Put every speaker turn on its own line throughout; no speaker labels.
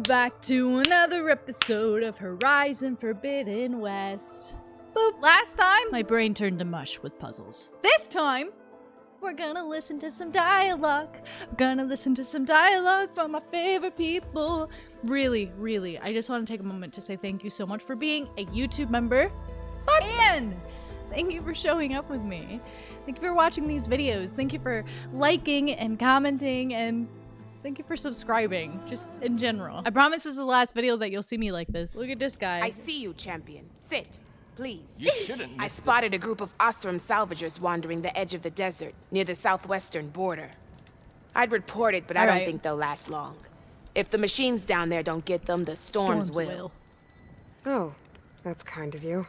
back to another episode of Horizon Forbidden West. Boop. Last time, my brain turned to mush with puzzles. This time, we're gonna listen to some dialogue. We're gonna listen to some dialogue from my favorite people. Really, I just want to take a moment to say thank you so much for being a YouTube member. And thank you for showing up with me. Thank you for watching these videos. Thank you for liking and commenting, and thank you for subscribing, just in general. I promise this is the last video that you'll see me like this. Look at this guy.
I see you, champion. Sit, please.
You shouldn't.
I spotted a group of Osram salvagers wandering the edge of the desert, near the southwestern border. I'd report it, but I don't think they'll last long. If the machines down there don't get them, the storms will.
Oh, that's kind of you.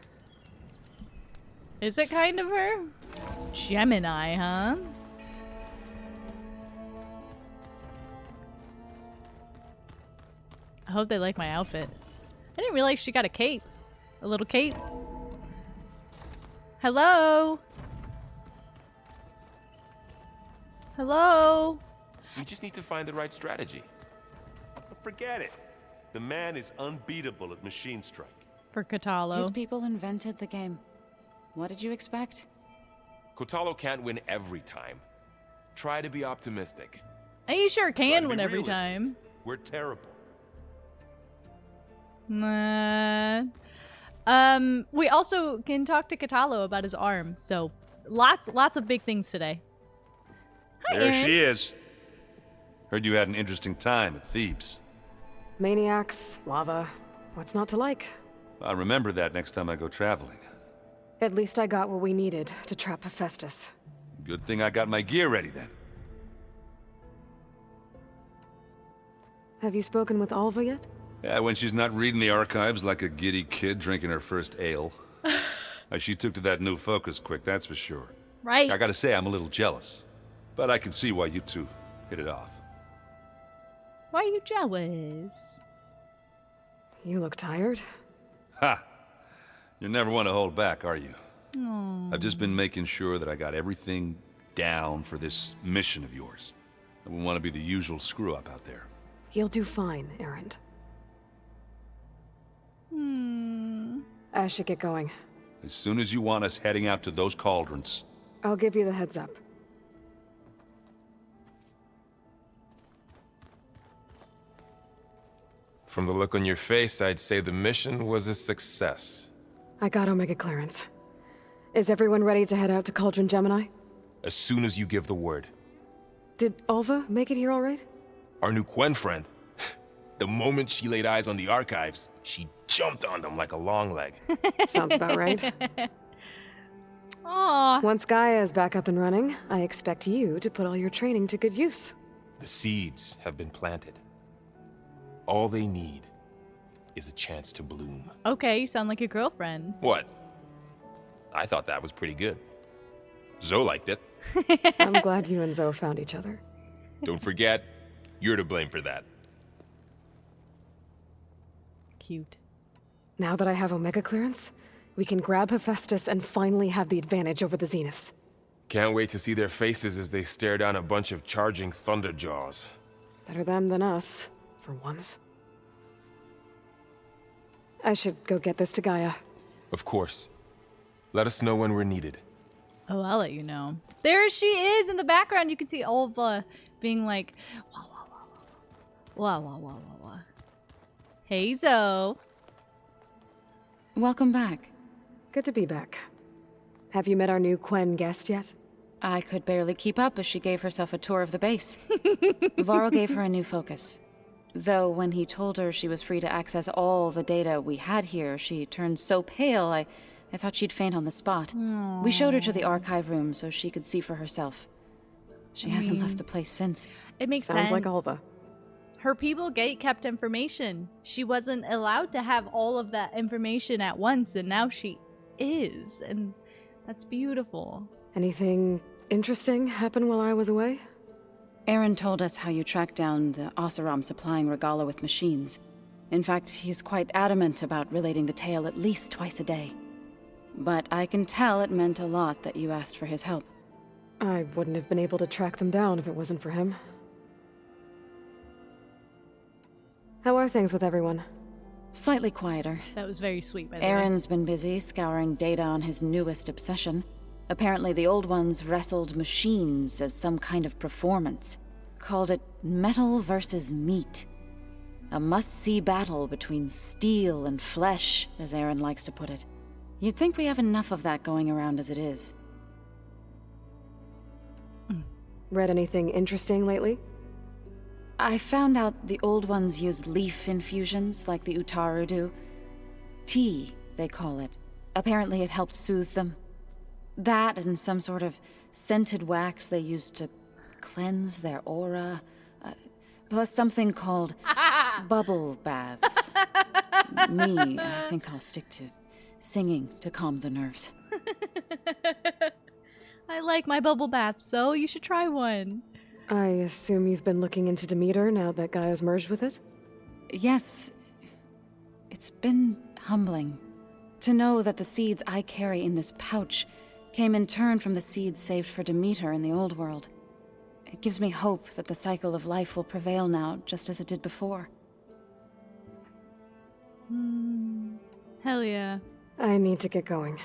Is it kind of her? Gemini, huh? I hope they like my outfit. I didn't realize she got a cape. A little cape. Hello? Hello?
We just need to find the right strategy.
Forget it. The man is unbeatable at machine strike.
For Kotallo.
His people invented the game. What did you expect?
Kotallo can't win every time. Try to be optimistic.
You sure
Try
can
to
win
be
every
realistic.
time.
We're terrible.
We also can talk to Kotallo about his arm, so lots of big things today. Hi,
There
Aaron.
she is. Heard you had an interesting time at Thebes.
Maniacs, lava, what's not to like?
I'll remember that next time I go traveling.
At least I got what we needed to trap Hephaestus.
Good thing I got my gear ready then.
Have you spoken with Alva yet?
Yeah, when she's not reading the archives like a giddy kid drinking her first ale. She took to that new focus quick, that's for sure.
Right.
I gotta say, I'm a little jealous. But I can see why you two hit it off.
Why are you jealous?
You look tired.
Ha! You never want to hold back, are you? I've just been making sure that I got everything down for this mission of yours. I wouldn't want to be the usual screw-up out there.
You'll do fine, Erend. I should get going.
As soon as you want us heading out to those cauldrons.
I'll give you the heads up.
From the look on your face, I'd say the mission was a success.
I got Omega clearance. Is everyone ready to head out to Cauldron Gemini?
As soon as you give the word.
Did Alva make it here all right?
Our new Quen friend. The moment she laid eyes on the archives, she jumped on them like a long leg.
Sounds about right.
Aw.
Once Gaia is back up and running, I expect you to put all your training to good use.
The seeds have been planted. All they need is a chance to bloom.
Okay, you sound like your girlfriend.
What? I thought that was pretty good. Zoe liked it.
I'm glad you and Zoe found each other.
Don't forget, you're to blame for that.
Cute.
Now that I have Omega clearance, we can grab Hephaestus and finally have the advantage over the Zeniths.
Can't wait to see their faces as they stare down a bunch of charging thunderjaws.
Better them than us, for once. I should go get this to Gaia.
Of course. Let us know when we're needed.
Oh, I'll let you know. There she is in the background. You can see Alva being like, wah, wah, wah, wah, wah, wah, wah, wah. Hey, Zoe.
Welcome back.
Good to be back. Have you met our new Quen guest yet?
I could barely keep up as she gave herself a tour of the base. Varl gave her a new focus. Though when he told her she was free to access all the data we had here, she turned so pale, I thought she'd faint on the spot. We showed her to the archive room so she could see for herself. She hasn't left the place since.
It makes sense.
Sounds like Alva.
Her people gate-kept information. She wasn't allowed to have all of that information at once, and now she is. And that's beautiful.
Anything interesting happen while I was away?
Aaron told us how you tracked down the Oseram supplying Regala with machines. In fact, he's quite adamant about relating the tale at least twice a day. But I can tell it meant a lot that you asked for his help.
I wouldn't have been able to track them down if it wasn't for him. How are things with everyone?
Slightly quieter.
That was very sweet, by the way.
Aaron's been busy scouring data on his newest obsession. Apparently the old ones wrestled machines as some kind of performance. Called it metal versus meat. A must-see battle between steel and flesh, as Aaron likes to put it. You'd think we have enough of that going around as it is.
Read anything interesting lately?
I found out the old ones use leaf infusions like the Utaru do. Tea, they call it. Apparently it helped soothe them. That and some sort of scented wax they used to cleanse their aura. Plus something called bubble baths. Me, I think I'll stick to singing to calm the nerves.
I like my bubble bath, so you should try one.
I assume you've been looking into Demeter now that Gaia's merged with it?
Yes. It's been humbling to know that the seeds I carry in this pouch came in turn from the seeds saved for Demeter in the old world. It gives me hope that the cycle of life will prevail now, just as it did before.
Hell yeah.
I need to get going.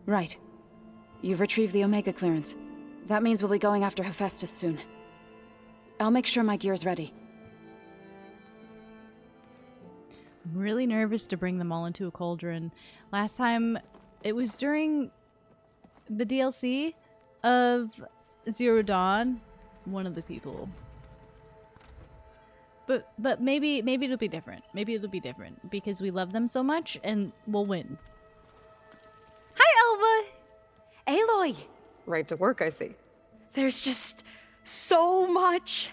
Right. You've retrieved the Omega clearance. That means we'll be going after Hephaestus soon. I'll make sure my gear's ready.
I'm really nervous to bring them all into a cauldron. Last time, it was during the DLC of Zero Dawn. One of the people. But maybe it'll be different. Maybe it'll be different because we love them so much and we'll win. Hi, Alva!
Aloy!
Right to work, I see.
There's just so much.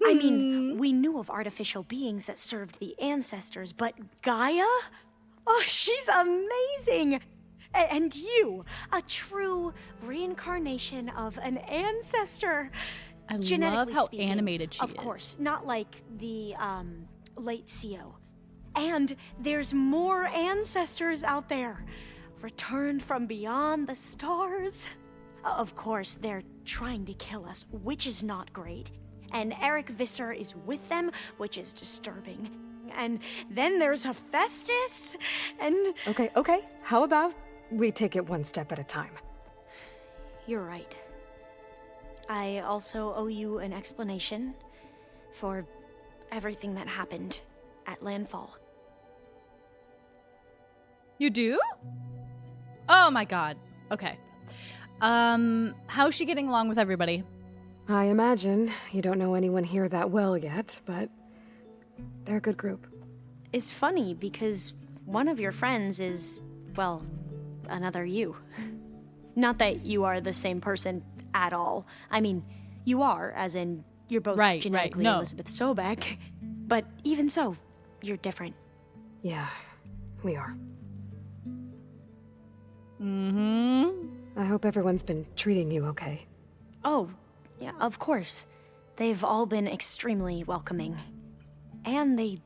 I mean, we knew of artificial beings that served the ancestors, but Gaia? Oh, she's amazing! And you, a true reincarnation of an ancestor.
I love
Genetically
how
speaking,
animated she is.
Of course, not like the, late CO. And there's more ancestors out there, returned from beyond the stars. Of course, they're trying to kill us, which is not great. And Eric Visser is with them, which is disturbing. And then there's Hephaestus, and...
Okay. How about we take it one step at a time?
You're right. I also owe you an explanation for everything that happened at Landfall.
You do? Oh my god. Okay. How's she getting along with everybody?
I imagine you don't know anyone here that well yet, but they're a good group.
It's funny because one of your friends is, well, another you. Not that you are the same person at all. I mean, you are, as in, you're both genetically
no.
Elizabeth Sobek. But even so, you're different.
Yeah, we are.
Mm-hmm.
I hope everyone's been treating you okay.
Oh, yeah, of course. They've all been extremely welcoming. And they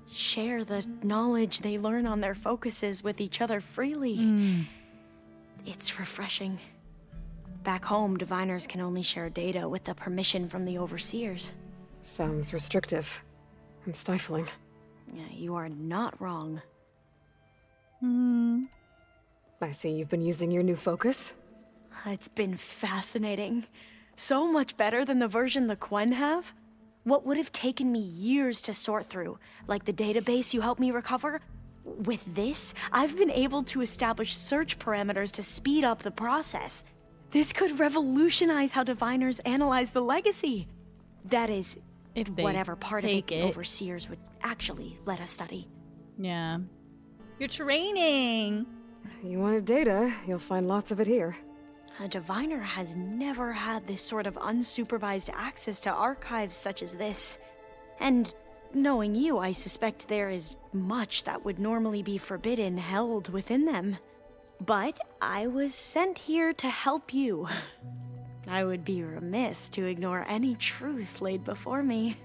share the knowledge they learn on their focuses with each other freely. It's refreshing. Back home, diviners can only share data with the permission from the overseers.
Sounds restrictive and stifling.
Yeah, you are not wrong.
I see you've been using your new focus.
It's been fascinating. So much better than the version the Quen have. What would have taken me years to sort through, like the database you helped me recover, with this, I've been able to establish search parameters to speed up the process. This could revolutionize how diviners analyze the legacy. That is,
If they
whatever part of it
take
the
it.
overseers would actually let us study.
Yeah. You're training.
You wanted data, you'll find lots of it here.
A diviner has never had this sort of unsupervised access to archives such as this. And knowing you, I suspect there is much that would normally be forbidden held within them. But I was sent here to help you. I would be remiss to ignore any truth laid before me.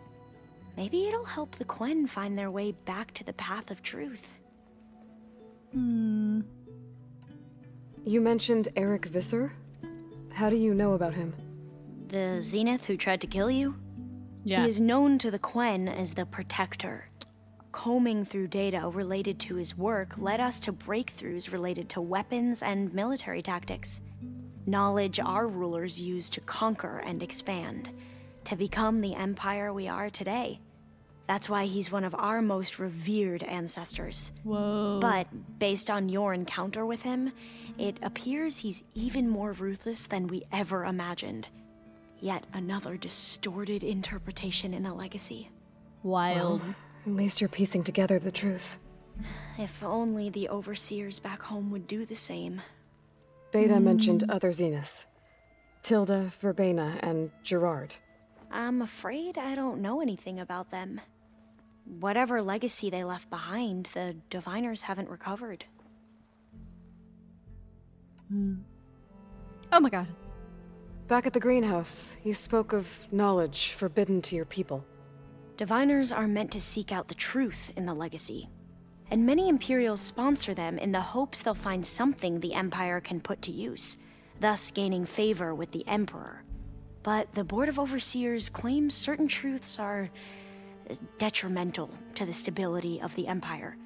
Maybe it'll help the Quen find their way back to the path of truth.
You mentioned Eric Visser? How do you know about him?
The Zenith who tried to kill you?
Yeah.
He is known to the Quen as the Protector, combing through data related to his work led us to breakthroughs related to weapons and military tactics. Knowledge our rulers used to conquer and expand, to become the empire we are today. That's why he's one of our most revered ancestors.
Whoa.
But based on your encounter with him, it appears he's even more ruthless than we ever imagined. Yet another distorted interpretation in the legacy.
Wild.
Well, at least you're piecing together the truth.
If only the overseers back home would do the same.
Beta mentioned other Zeniths. Tilda, Verbena, and Gerard.
I'm afraid I don't know anything about them. Whatever legacy they left behind, the Diviners haven't recovered.
Oh my god.
Back at the greenhouse, you spoke of knowledge forbidden to your people.
Diviners are meant to seek out the truth in the legacy, and many Imperials sponsor them in the hopes they'll find something the Empire can put to use, thus gaining favor with the Emperor. But the Board of Overseers claims certain truths are detrimental to the stability of the Empire,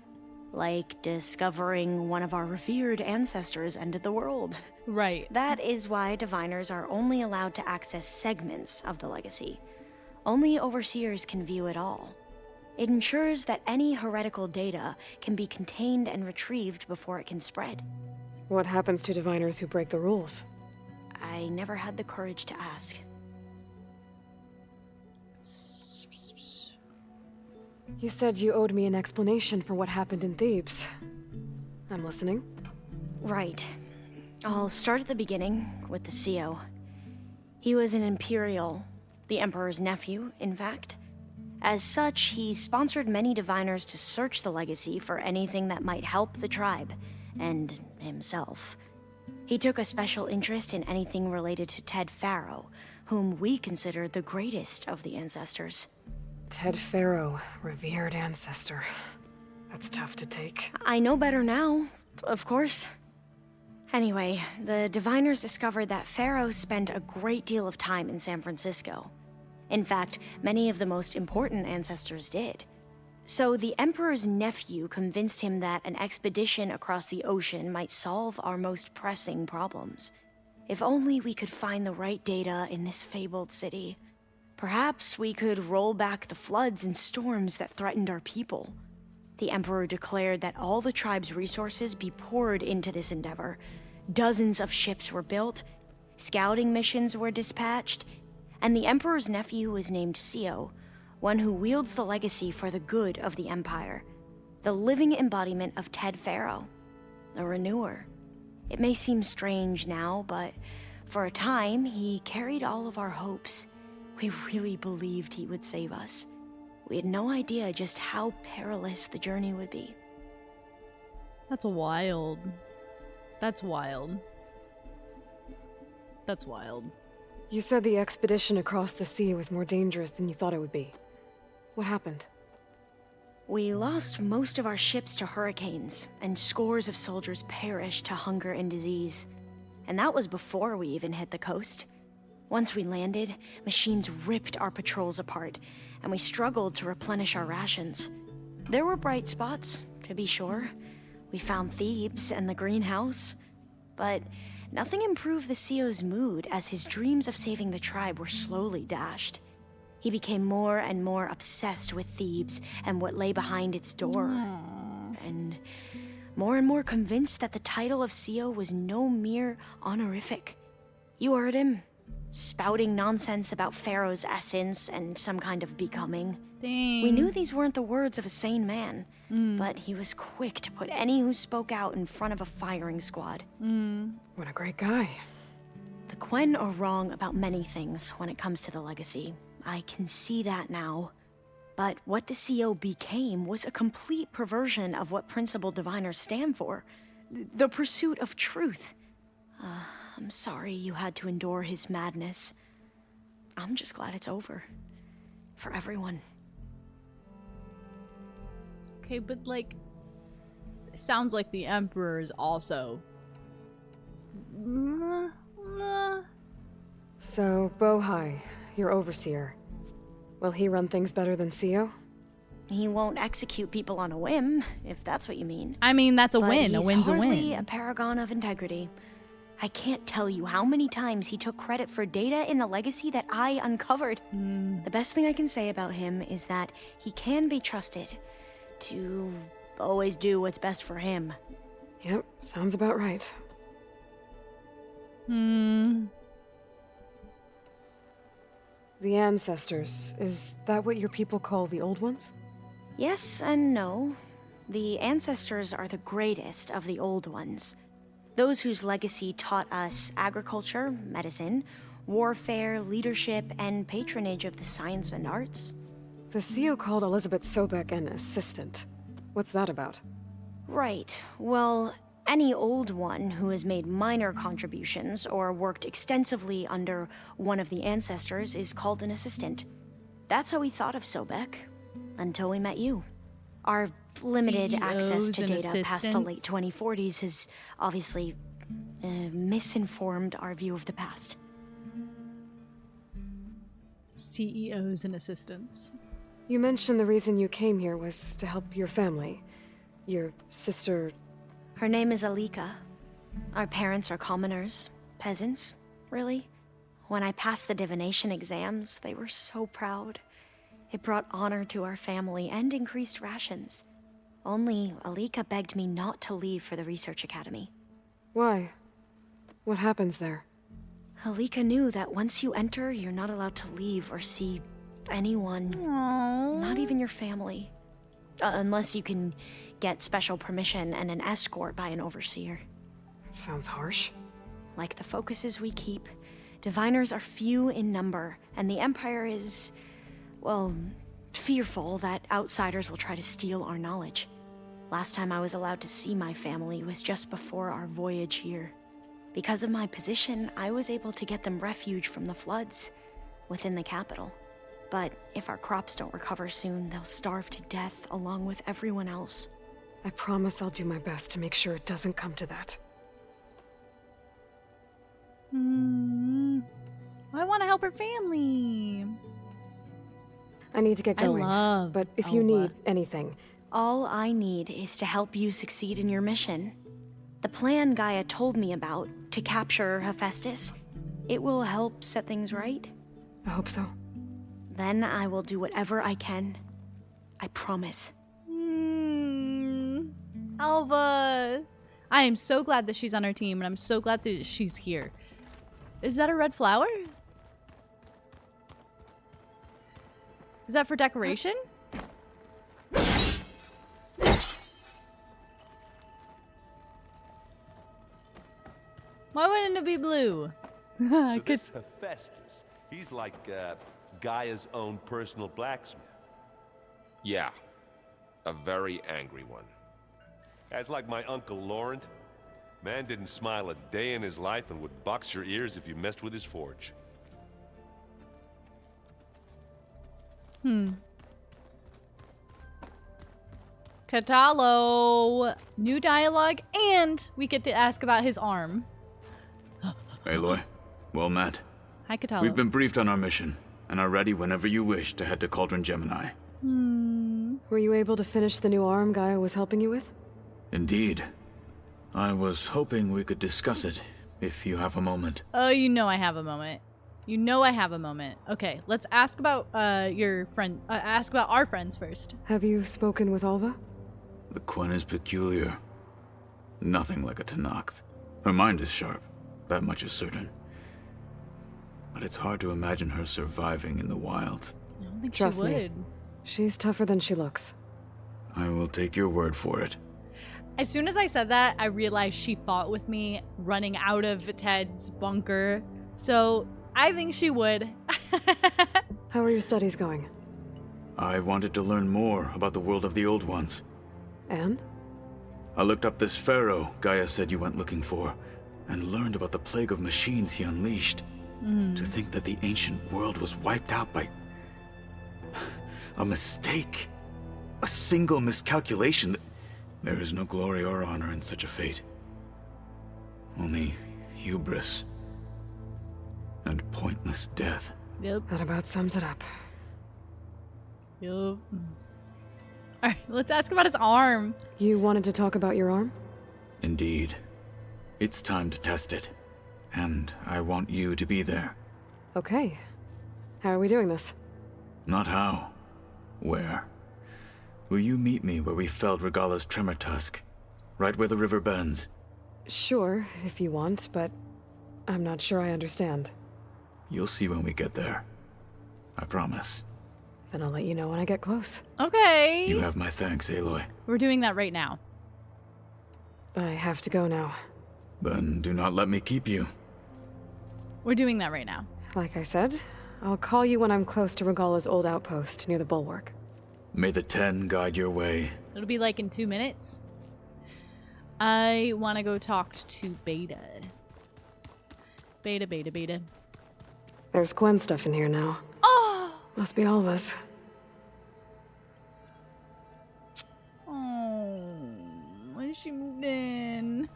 like discovering one of our revered ancestors ended the world.
Right.
That is why Diviners are only allowed to access segments of the legacy. Only Overseers can view it all. It ensures that any heretical data can be contained and retrieved before it can spread.
What happens to Diviners who break the rules?
I never had the courage to ask.
You said you owed me an explanation for what happened in Thebes. I'm listening.
Right. I'll start at the beginning with the CO. He was an Imperial, the Emperor's nephew, in fact. As such, he sponsored many Diviners to search the legacy for anything that might help the tribe, and himself. He took a special interest in anything related to Ted Faro, whom we considered the greatest of the ancestors.
Ted Faro, revered ancestor. That's tough to take.
I know better now, of course. Anyway, the Diviners discovered that Faro spent a great deal of time in San Francisco. In fact, many of the most important ancestors did. So the Emperor's nephew convinced him that an expedition across the ocean might solve our most pressing problems. If only we could find the right data in this fabled city. Perhaps we could roll back the floods and storms that threatened our people. The Emperor declared that all the tribe's resources be poured into this endeavor. Dozens of ships were built, scouting missions were dispatched, and the Emperor's nephew was named CO, one who wields the legacy for the good of the Empire, the living embodiment of Ted Faro, the Renewer. It may seem strange now, but for a time, he carried all of our hopes. We really believed he would save us. We had no idea just how perilous the journey would be.
That's wild. That's wild. That's wild.
You said the expedition across the sea was more dangerous than you thought it would be. What happened?
We lost most of our ships to hurricanes, and scores of soldiers perished to hunger and disease. And that was before we even hit the coast. Once we landed, machines ripped our patrols apart, and we struggled to replenish our rations. There were bright spots, to be sure. We found Thebes and the greenhouse. But nothing improved the CO's mood as his dreams of saving the tribe were slowly dashed. He became more and more obsessed with Thebes and what lay behind its door. And more convinced that the title of CO was no mere honorific. You heard him, spouting nonsense about Pharaoh's essence and some kind of becoming.
Dang.
We knew these weren't the words of a sane man, but he was quick to put any who spoke out in front of a firing squad.
What a great guy.
The Quen are wrong about many things when it comes to the legacy. I can see that now. But what the CO became was a complete perversion of what Principal Diviners stand for. The pursuit of truth. I'm sorry you had to endure his madness. I'm just glad it's over. For everyone.
Okay, but like, it sounds like the Emperor is also.
So, Bohai, your overseer. Will he run things better than CO?
He won't execute people on a whim, if that's what you mean.
I mean, that's a
But
win. A
he's
win's a
hardly
win.
a paragon of integrity. I can't tell you how many times he took credit for data in the legacy that I uncovered. The best thing I can say about him is that he can be trusted to always do what's best for him.
Yep, sounds about right. The ancestors, is that what your people call the old ones?
Yes and no. The ancestors are the greatest of the old ones. Those whose legacy taught us agriculture, medicine, warfare, leadership, and patronage of the science and arts.
The CEO called Elizabeth Sobek an assistant. What's that about?
Right. Well, any old one who has made minor contributions or worked extensively under one of the ancestors is called an assistant. That's how we thought of Sobek, until we met you. Our limited access to data past the late 2040s has obviously misinformed our view of the past.
CEOs and assistants.
You mentioned the reason you came here was to help your family. Your sister...
Her name is Alika. Our parents are commoners, peasants, really. When I passed the divination exams, they were so proud. It brought honor to our family and increased rations. Only Alika begged me not to leave for the research academy.
Why? What happens there?
Alika knew that once you enter, you're not allowed to leave or see anyone.
Aww.
Not even your family. Unless you can get special permission and an escort by an overseer.
It sounds harsh.
Like the focuses we keep, diviners are few in number, and the Empire is, well, fearful that outsiders will try to steal our knowledge. Last time I was allowed to see my family was just before our voyage here. Because of my position, I was able to get them refuge from the floods within the capital. But if our crops don't recover soon, they'll starve to death along with everyone else.
I promise I'll do my best to make sure it doesn't come to that.
I want to help her family.
I need to get going.
love
But if you
Alva.
need anything,
All I need is to help you succeed in your mission. The plan Gaia told me about, to capture Hephaestus, it will help set things right.
I hope so.
Then I will do whatever I can. I promise.
Alva. I am so glad that she's on our team, and I'm so glad that she's here. Is that a red flower? Is that for decoration? Why wouldn't it be blue?
So this Hephaestus, he's like Gaia's own personal blacksmith.
Yeah. A very angry one.
As like my Uncle Laurent. Man didn't smile a day in his life and would box your ears if you messed with his forge.
Kotallo. New dialogue, and we get to ask about his arm.
Aloy, well met.
Hi, Kotallo.
We've been briefed on our mission, and are ready whenever you wish to head to Cauldron Gemini.
Were you able to finish the new arm Gaia was helping you with?
Indeed. I was hoping we could discuss it, if you have a moment.
Oh, you know I have a moment. You know I have a moment. Okay, let's ask about your friend. Ask about our friends first.
Have you spoken with Alva?
The Quen is peculiar. Nothing like a Tenakth. Her mind is sharp, that much is certain. But it's hard to imagine her surviving in the wilds.
I don't think
Trust
she
me.
would.
She's tougher than she looks.
I will take your word for it.
As soon as I said that, I realized she fought with me running out of Ted's bunker. So I think she would.
How are your studies going?
I wanted to learn more about the world of the Old Ones.
And?
I looked up this pharaoh Gaia said you went looking for, and learned about the plague of machines he unleashed. To think that the ancient world was wiped out by a mistake. A single miscalculation. There is no glory or honor in such a fate. Only hubris and pointless death.
Yep.
That about sums it up.
Yep. All right, let's ask about his arm.
You wanted to talk about your arm?
Indeed. It's time to test it. And I want you to be there.
Okay. How are we doing this?
Not how. Where? Will you meet me where we felled Regala's tremor tusk? Right where the river bends?
Sure, if you want, but I'm not sure I understand.
You'll see when we get there. I promise.
Then I'll let you know when I get close.
Okay.
You have my thanks, Aloy.
We're doing that right now.
I have to go now.
Then do not let me keep you.
We're doing that right now.
Like I said, I'll call you when I'm close to Regala's old outpost near the bulwark.
May the 10 guide your way.
It'll be like in 2 minutes. I want to go talk to Beta. Beta.
There's Quen stuff in here now.
Oh!
Must be Alva's.
Oh, when she moved in.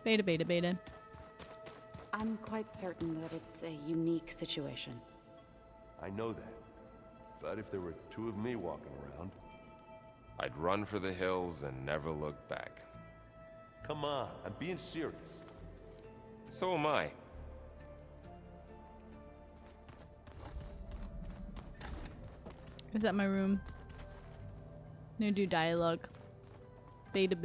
Beta.
I'm quite certain that it's a unique situation.
I know that. But if there were 2 of me walking around...
I'd run for the hills and never look back.
Come on, I'm being serious.
So am I.
Is that my room? No, do dialogue. Beta.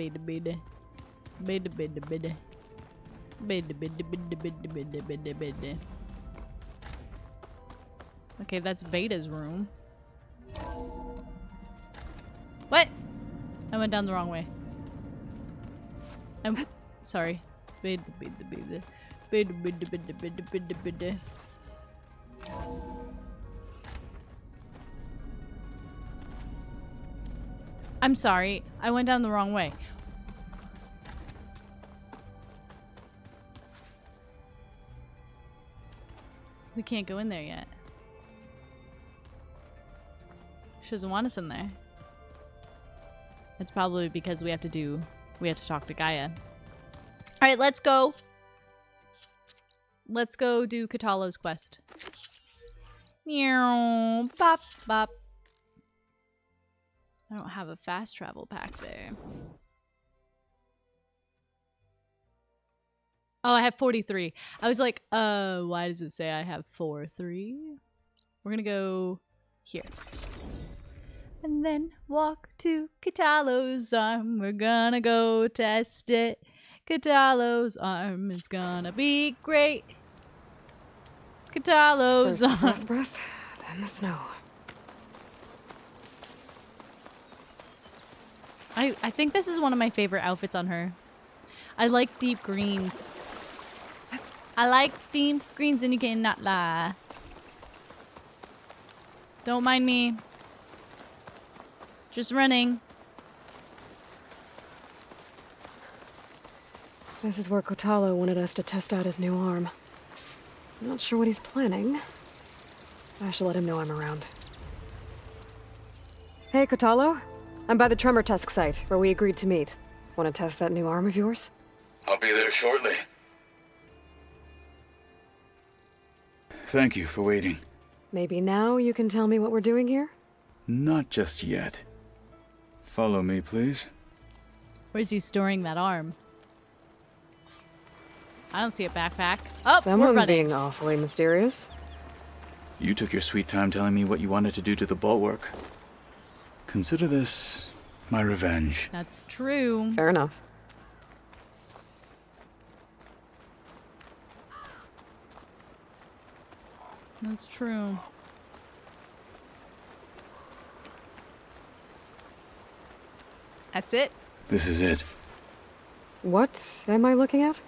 Okay, that's Beta's room. What? I went down the wrong way. I'm sorry. Beta. I'm sorry. I went down the wrong way. We can't go in there yet. She doesn't want us in there. It's probably because we have to talk to Gaia. Alright, let's go. Let's go do Kotallo's quest. Meow, bop, bop. I don't have a fast travel pack there. Oh, I have 43. I was like, why does it say I have 43? We're gonna go here. And then walk to Kotallo's arm. We're gonna go test it. Kotallo's arm is gonna be great. Kotallo's
First the
arm.
frost breath, then the snow.
I think this is one of my favorite outfits on her. I like deep greens. I like deep greens and you cannot lie. Don't mind me. Just running.
This is where Kotallo wanted us to test out his new arm. I'm not sure what he's planning. I should let him know I'm around. Hey, Kotallo. I'm by the Tremor Tusk site, where we agreed to meet. Want to test that new arm of yours?
I'll be there shortly. Thank you for waiting.
Maybe now you can tell me what we're doing here?
Not just yet. Follow me, please.
Where's he storing that arm? I don't see a backpack. Oh, we're
Someone's
running.
being awfully mysterious.
You took your sweet time telling me what you wanted to do to the bulwark. Consider this my revenge.
That's true.
Fair enough.
That's true. That's it?
This is it.
What am I looking at?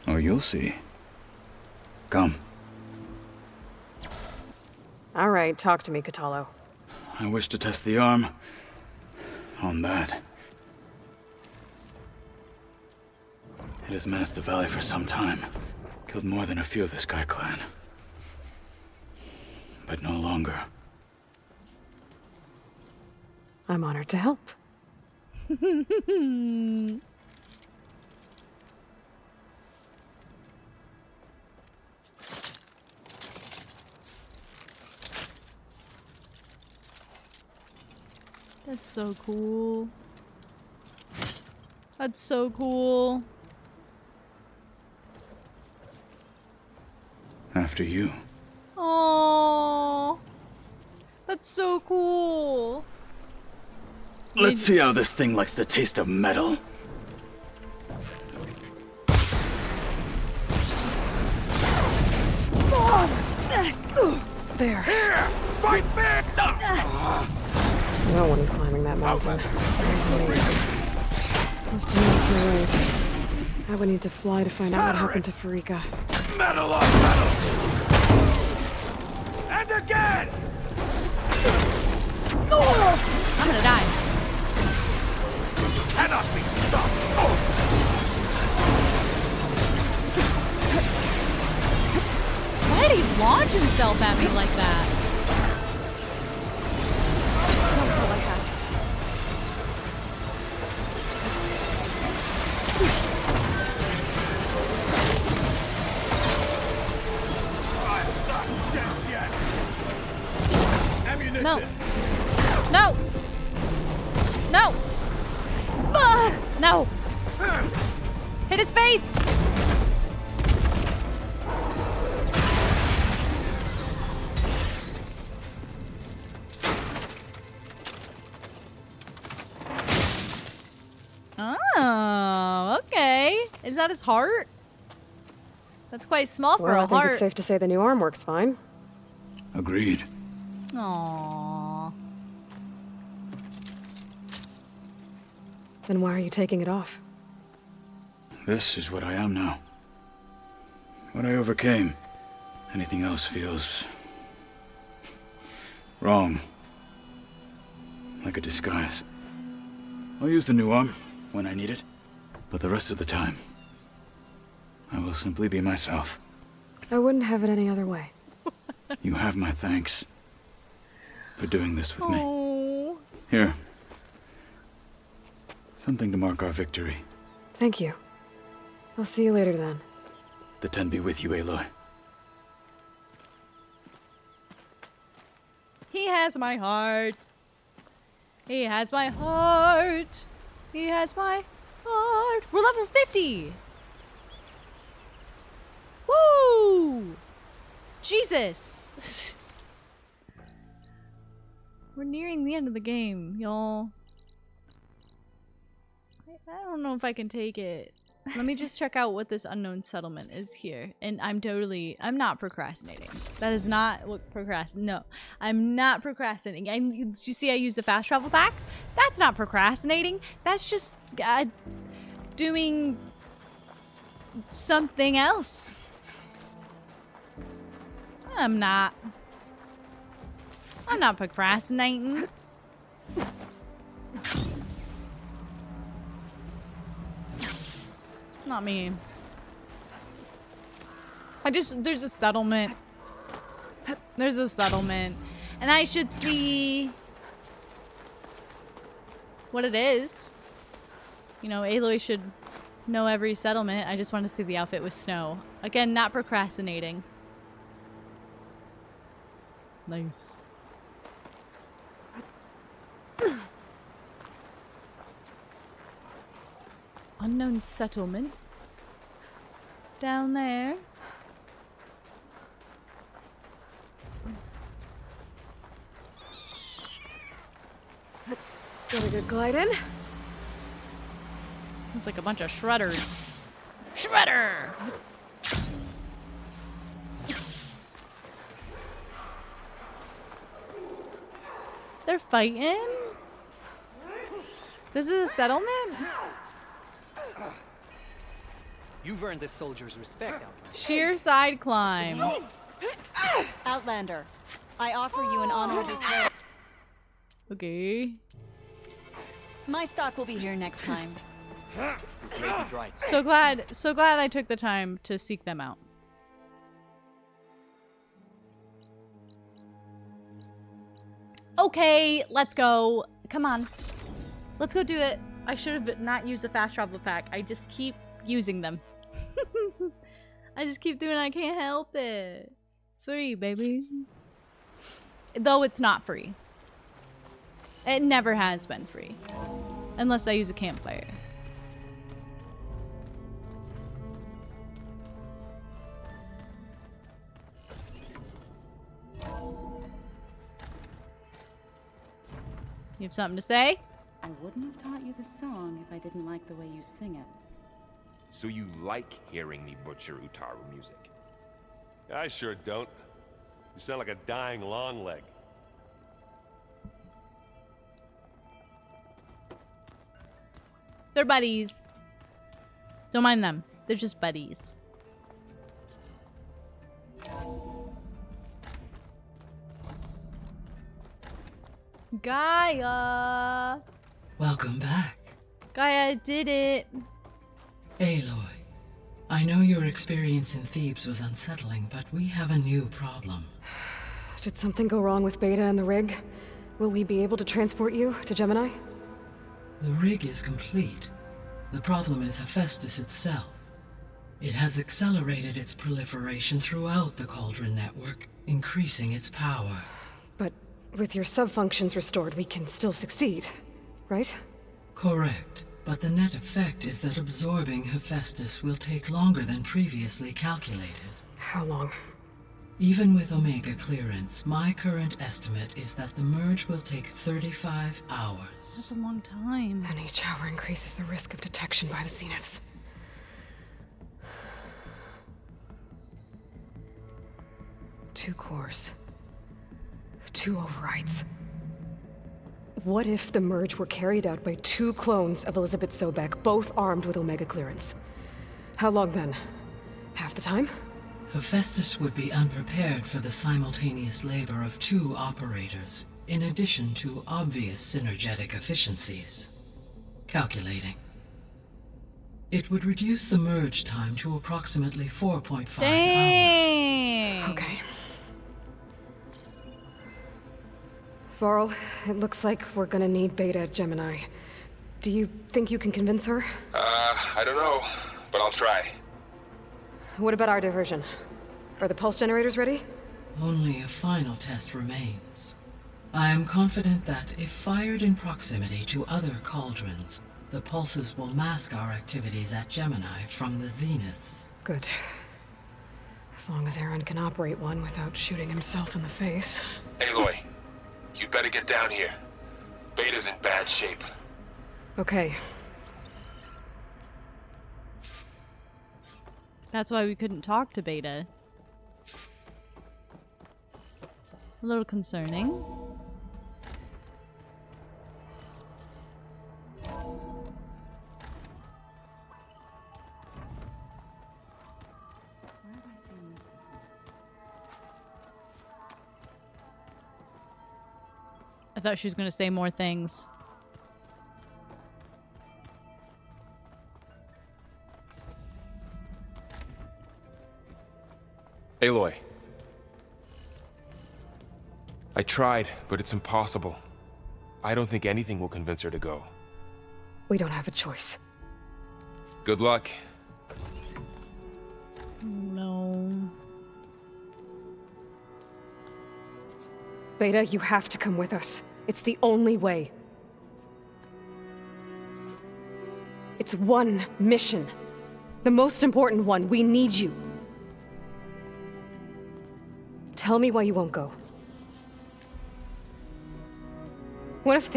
Oh, you'll see. Come.
All right, talk to me, Kotallo.
I wish to test the arm on that. It has menaced the valley for some time. Killed more than a few of the Sky Clan. But no longer.
I'm honored to help.
That's so cool. That's so cool.
After you.
Oh, that's so cool.
Let's see how this thing likes the taste of metal.
There.
Here! Fight back!
No one is climbing that mountain. Must have moved the ways. I would need to fly to find out what happened to Farika.
Metal on metal! And again!
I'm gonna die.
Cannot be stopped!
Why did he launch himself at me like that?
That was all I had.
No. No. No. No. Hit his face. Oh, okay. Is that his heart? That's quite small for
Well,
a
I think
heart.
it's safe to say the new arm works fine.
Agreed.
Aww.
Then why are you taking it off?
This is what I am now. What I overcame. Anything else feels... wrong. Like a disguise. I'll use the new arm when I need it, but the rest of the time, I will simply be myself.
I wouldn't have it any other way.
You have my thanks for doing this with me.
Oh.
Here. Something to mark our victory.
Thank you. I'll see you later then.
The Ten be with you, Aloy.
He has my heart. He has my heart. He has my heart. We're level 50. Woo! Jesus. We're nearing the end of the game, y'all. I don't know if I can take it. Let me just check out what this unknown settlement is here. And I'm not procrastinating. That is not what no, I'm not procrastinating. You see I use the fast travel pack? That's not procrastinating. That's just doing something else. I'm not procrastinating. Not me. There's a settlement. There's a settlement. And I should see what it is. You know, Aloy should know every settlement. I just want to see the outfit with snow. Again, not procrastinating. Nice. Unknown settlement. Down there.
Got a good glide in.
It's like a bunch of shredders. Shredder! They're fighting? This is a settlement?
You've earned this soldier's respect, Alva.
Sheer side climb.
Outlander, I offer you an honorable trade.
Okay.
My stock will be here next time.
So glad I took the time to seek them out. Okay, let's go. Come on. Let's go do it. I should have not used the fast travel pack. I just keep using them. I just keep doing it. I can't help it. It's free, baby. Though it's not free. It never has been free. Unless I use a campfire. You have something to say?
I wouldn't have taught you the song if I didn't like the way you sing it.
So you like hearing me butcher Utaru music?
I sure don't. You sound like a dying longleg.
They're buddies. Don't mind them. They're just buddies. Gaia!
Welcome back.
Gaia did it.
Aloy, I know your experience in Thebes was unsettling, but we have a new problem.
Did something go wrong with Beta and the rig? Will we be able to transport you to Gemini?
The rig is complete. The problem is Hephaestus itself. It has accelerated its proliferation throughout the Cauldron network, increasing its power.
But with your sub-functions restored, we can still succeed, right?
Correct. But the net effect is that absorbing Hephaestus will take longer than previously calculated.
How long?
Even with Omega clearance, my current estimate is that the merge will take 35 hours.
That's a long time.
And each hour increases the risk of detection by the Zeniths. Two cores. 2 overrides. What if the merge were carried out by 2 clones of Elizabeth Sobek, both armed with Omega clearance? How long then? Half the time?
Hephaestus would be unprepared for the simultaneous labor of 2 operators, in addition to obvious synergetic efficiencies. Calculating. It would reduce the merge time to approximately 4.5 hours.
Okay. Varl, it looks like we're gonna need Beta at Gemini. Do you think you can convince her?
I don't know, but I'll try.
What about our diversion? Are the pulse generators ready?
Only a final test remains. I am confident that if fired in proximity to other cauldrons, the pulses will mask our activities at Gemini from the Zeniths.
Good. As long as Aaron can operate one without shooting himself in the face.
Aloy, you better get down here. Beta's in bad shape.
Okay.
That's why we couldn't talk to Beta. A little concerning. I thought she was going to say more things.
Aloy. I tried, but it's impossible. I don't think anything will convince her to go.
We don't have a choice.
Good luck.
No.
Beta, you have to come with us. It's the only way. It's one mission. The most important one. We need you. Tell me why you won't go. What if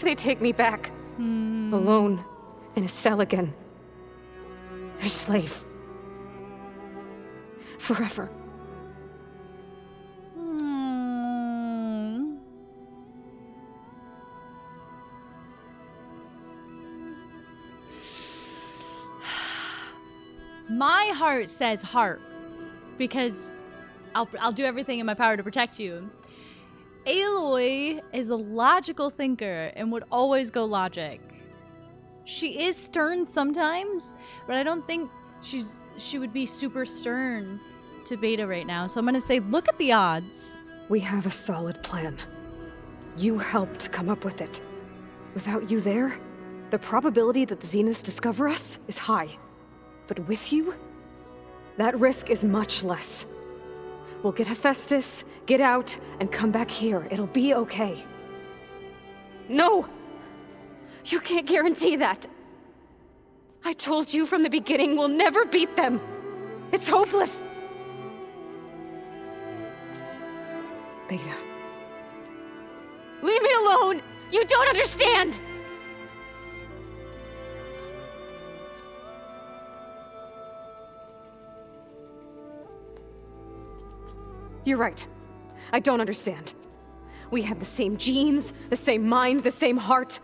they take me back? Alone, in a cell again. Their slave. Forever.
My heart says heart, because I'll do everything in my power to protect you. Aloy is a logical thinker and would always go logic. She is stern sometimes, but I don't think she would be super stern to Beta right now. So I'm gonna say, look at the odds.
We have a solid plan. You helped come up with it. Without you there, the probability that the Zeniths discover us is high. But with you, that risk is much less. We'll get Hephaestus, get out, and come back here. It'll be okay. No! You can't guarantee that. I told you from the beginning we'll never beat them. It's hopeless. Beta. Leave me alone! You don't understand! You're right. I don't understand. We have the same genes, the same mind, the same heart.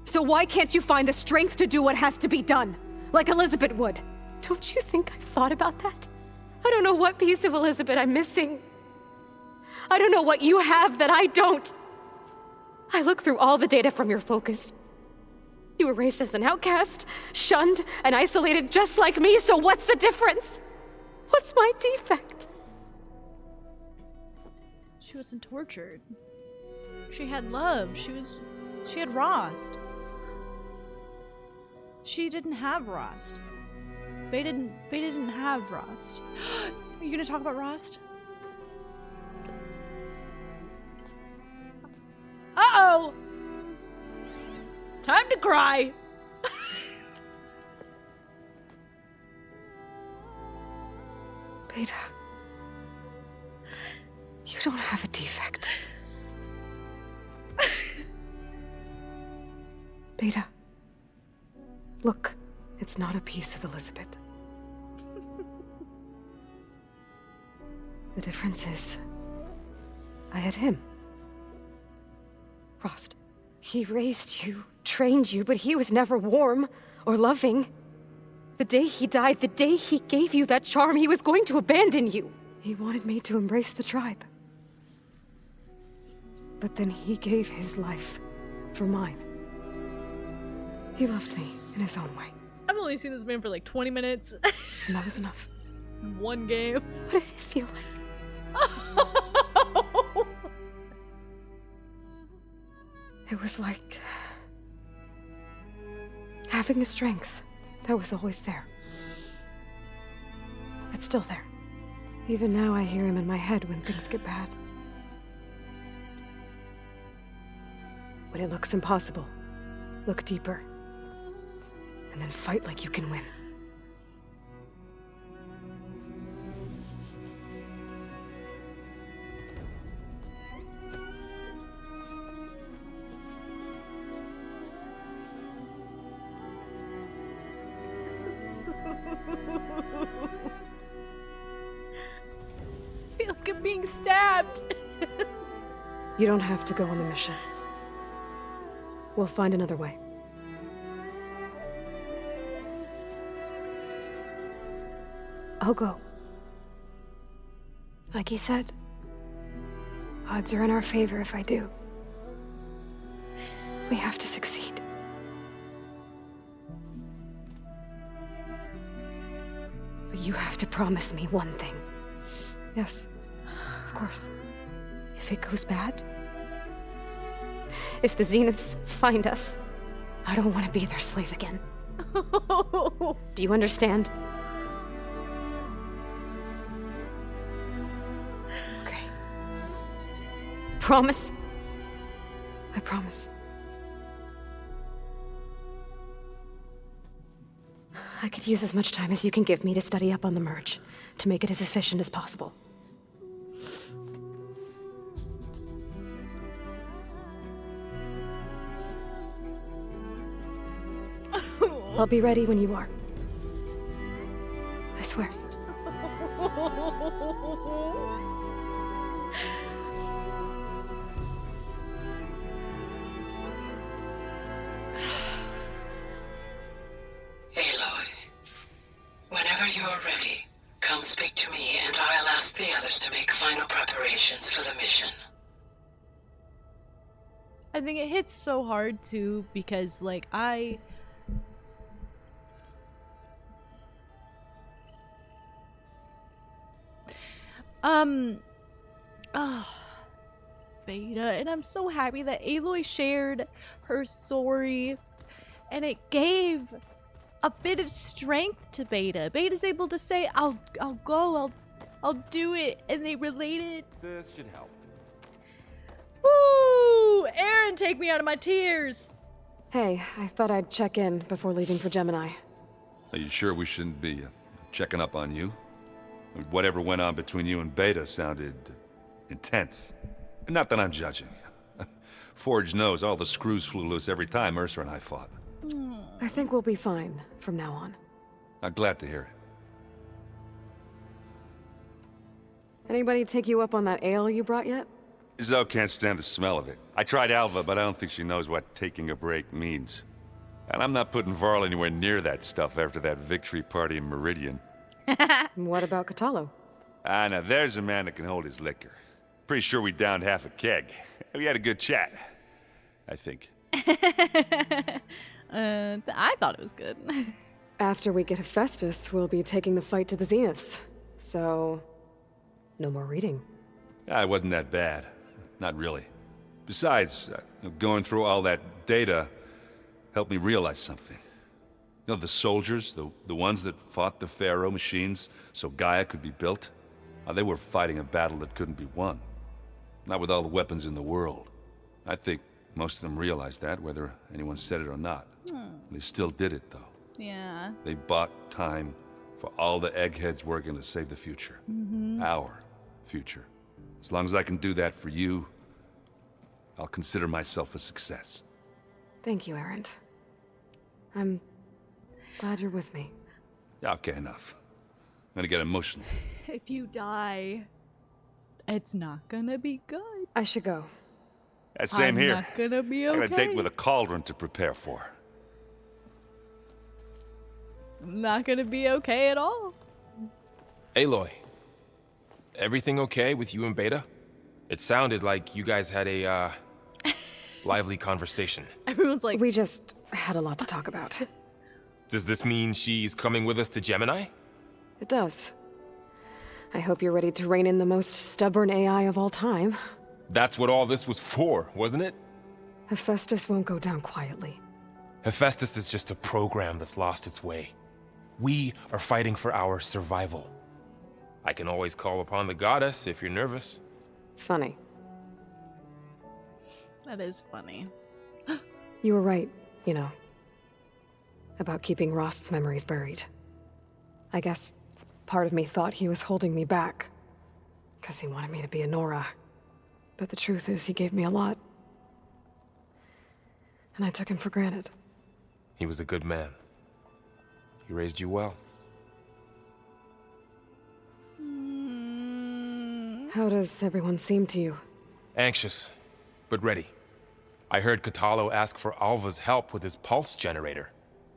So why can't you find the strength to do what has to be done? Like Elizabeth would. Don't you think I've thought about that? I don't know what piece of Elizabeth I'm missing. I don't know what you have that I don't. I look through all the data from your focus. You were raised as an outcast, shunned, and isolated just like me, so what's the difference? What's my defect?
She wasn't tortured. She had love. She had Rost. She didn't have Rost. Beta didn't have Rost. Are you gonna talk about Rost? Uh-oh! Time to cry!
Beta. You don't have a defect. Beta. Look, it's not a piece of Elizabeth. The difference is, I had him. Rost. He raised you, trained you, but he was never warm or loving. The day he died, the day he gave you that charm, he was going to abandon you. He wanted me to embrace the tribe. But then he gave his life for mine. He loved me in his own way.
I've only seen this man for like 20 minutes.
And that was enough.
One game.
What did it feel like? It was like having a strength that was always there. It's still there. Even now I hear him in my head when things get bad. When it looks impossible, look deeper. And then fight like you can win.
I feel like I'm being stabbed.
You don't have to go on the mission. We'll find another way. I'll go. Like you said, odds are in our favor if I do. We have to succeed. But you have to promise me one thing. Yes, of course. If it goes bad, if the Zeniths find us, I don't want to be their slave again. Do you understand? Okay. Promise? I promise. I could use as much time as you can give me to study up on the merge, to make it as efficient as possible. I'll be ready when you are. I swear.
Aloy, whenever you're ready, come speak to me and I'll ask the others to make final preparations for the mission.
I think it hits so hard too because like Beta, and I'm so happy that Aloy shared her story and it gave a bit of strength to Beta. Beta's able to say, I'll go, I'll do it. And they related.
This should help.
Woo! Aaron, take me out of my tears.
Hey, I thought I'd check in before leaving for Gemini.
Are you sure we shouldn't be checking up on you? Whatever went on between you and Beta sounded intense. Not that I'm judging. Forge knows all the screws flew loose every time Ursa and I fought.
I think we'll be fine from now on.
I'm glad to hear it.
Anybody take you up on that ale you brought yet?
Zoe can't stand the smell of it. I tried Alva, but I don't think she knows what taking a break means. And I'm not putting Varl anywhere near that stuff after that victory party in Meridian.
What about Kotallo?
Ah, now there's a man that can hold his liquor. Pretty sure we downed half a keg. We had a good chat, I think.
I thought it was good.
After we get Hephaestus, we'll be taking the fight to the Zeniths. So, no more reading.
Ah, it wasn't that bad. Not really. Besides, going through all that data helped me realize something. You know, the soldiers, the ones that fought the Pharaoh machines so Gaia could be built, they were fighting a battle that couldn't be won. Not with all the weapons in the world. I think most of them realized that, whether anyone said it or not. They still did it, though.
Yeah.
They bought time for all the eggheads working to save the future. Our future. As long as I can do that for you, I'll consider myself a success.
Thank you, Aaron. I'm glad you're with me.
Okay, enough. I'm gonna get emotional.
If you die, it's not gonna be good.
I should go.
Same here.
I'm not gonna be okay.
I got a date with a cauldron to prepare for.
Not gonna be okay at all.
Aloy, everything okay with you and Beta? It sounded like you guys had a, lively conversation.
Everyone's like...
We just had a lot to talk about.
Does this mean she's coming with us to Gemini?
It does. I hope you're ready to rein in the most stubborn AI of all time.
That's what all this was for, wasn't it?
Hephaestus won't go down quietly.
Hephaestus is just a program that's lost its way. We are fighting for our survival. I can always call upon the goddess if you're nervous.
Funny.
That is funny.
You were right, you know, about keeping Rost's memories buried. I guess part of me thought he was holding me back, because he wanted me to be a Nora. But the truth is, he gave me a lot. And I took him for granted.
He was a good man. He raised you well.
How does everyone seem to you?
Anxious, but ready. I heard Kotallo ask for Alva's help with his pulse generator.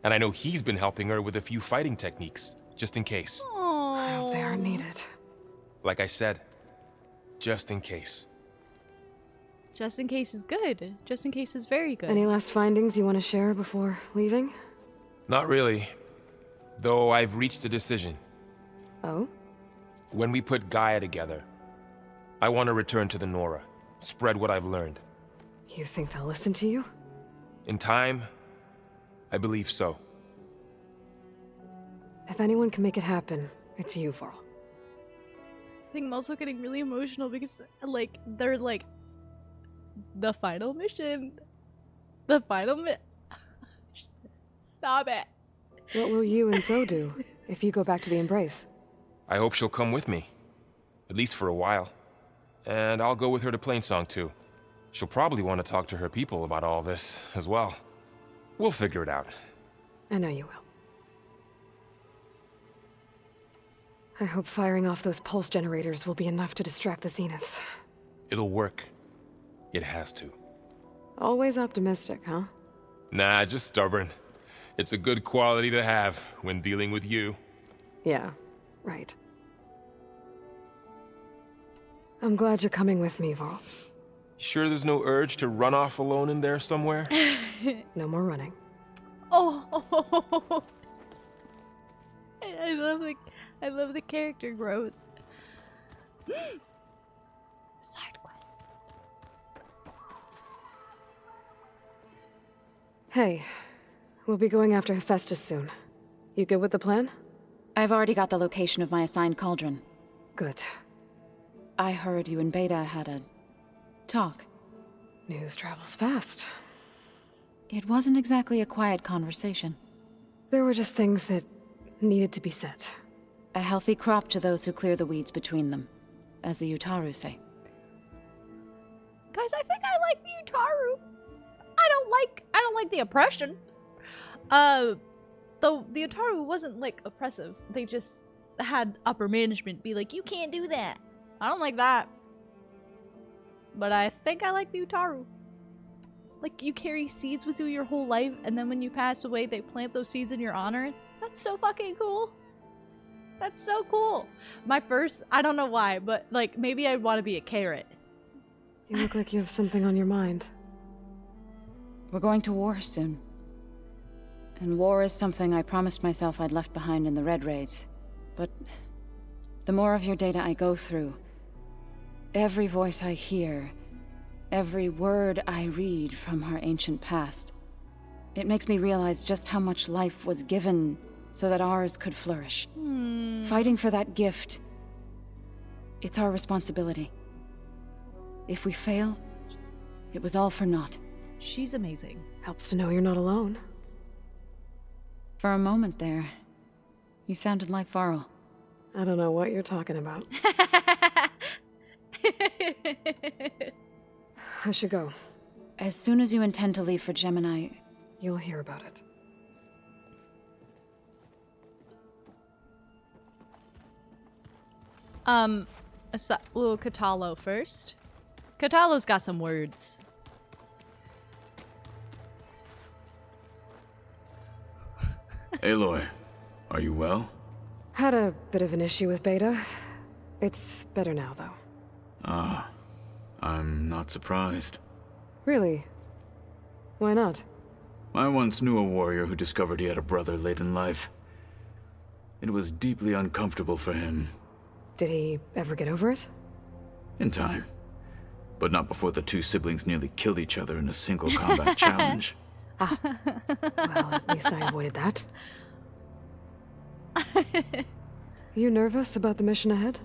And I know he's been helping her with a few fighting techniques, just in case.
I hope they are needed.
Like I said, just in case.
Just in case is good. Just in case is very good.
Any last findings you want to share before leaving?
Not really. Though I've reached a decision.
Oh?
When we put Gaia together, I want to return to the Nora. Spread what I've learned.
You think they'll listen to you?
In time, I believe so.
If anyone can make it happen, it's you, Varl.
I think I'm also getting really emotional because, like, they're like, the final mission. The final Stop it.
What will you and Zoe do if you go back to the Embrace?
I hope she'll come with me. At least for a while. And I'll go with her to Plainsong too. She'll probably want to talk to her people about all this as well. We'll figure it out.
I know you will. I hope firing off those pulse generators will be enough to distract the Zeniths.
It'll work. It has to.
Always optimistic, huh?
Nah, just stubborn. It's a good quality to have when dealing with you.
Yeah, right. I'm glad you're coming with me, Varl.
Sure there's no urge to run off alone in there somewhere?
No more running.
Oh, I love the character growth. Side quest.
Hey, we'll be going after Hephaestus soon. You good with the plan?
I've already got the location of my assigned cauldron.
Good.
I heard you and Beta had a talk.
News travels fast.
It wasn't exactly a quiet conversation.
There were just things that needed to be said.
A healthy crop to those who clear the weeds between them, as the Utaru say.
Guys, I think I like the Utaru. I don't like the oppression. Though the Utaru wasn't like oppressive. They just had upper management be like, you can't do that. I don't like that. But I think I like the Utaru. Like, you carry seeds with you your whole life, and then when you pass away, they plant those seeds in your honor. That's so fucking cool. That's so cool. My first, I don't know why, but like, maybe I'd want to be a carrot.
You look like you have something on your mind.
We're going to war soon. And war is something I promised myself I'd left behind in the Red Raids. But the more of your data I go through, every voice I hear, every word I read from our ancient past, it makes me realize just how much life was given so that ours could flourish. Fighting for that gift, it's our responsibility. If we fail, it was all for naught.
She's amazing.
Helps to know you're not alone.
For a moment there, you sounded like Varl.
I don't know what you're talking about. I should go.
As soon as you intend to leave for Gemini,
you'll hear about it.
Kotallo first. Kotallo's got some words.
Aloy, are you well?
Had a bit of an issue with Beta. It's better now, though.
Ah, I'm not surprised.
Really? Why not?
I once knew a warrior who discovered he had a brother late in life. It was deeply uncomfortable for him.
Did he ever get over it?
In time. But not before the two siblings nearly killed each other in a single combat challenge.
Ah. Well, at least I avoided that. You nervous about the mission ahead?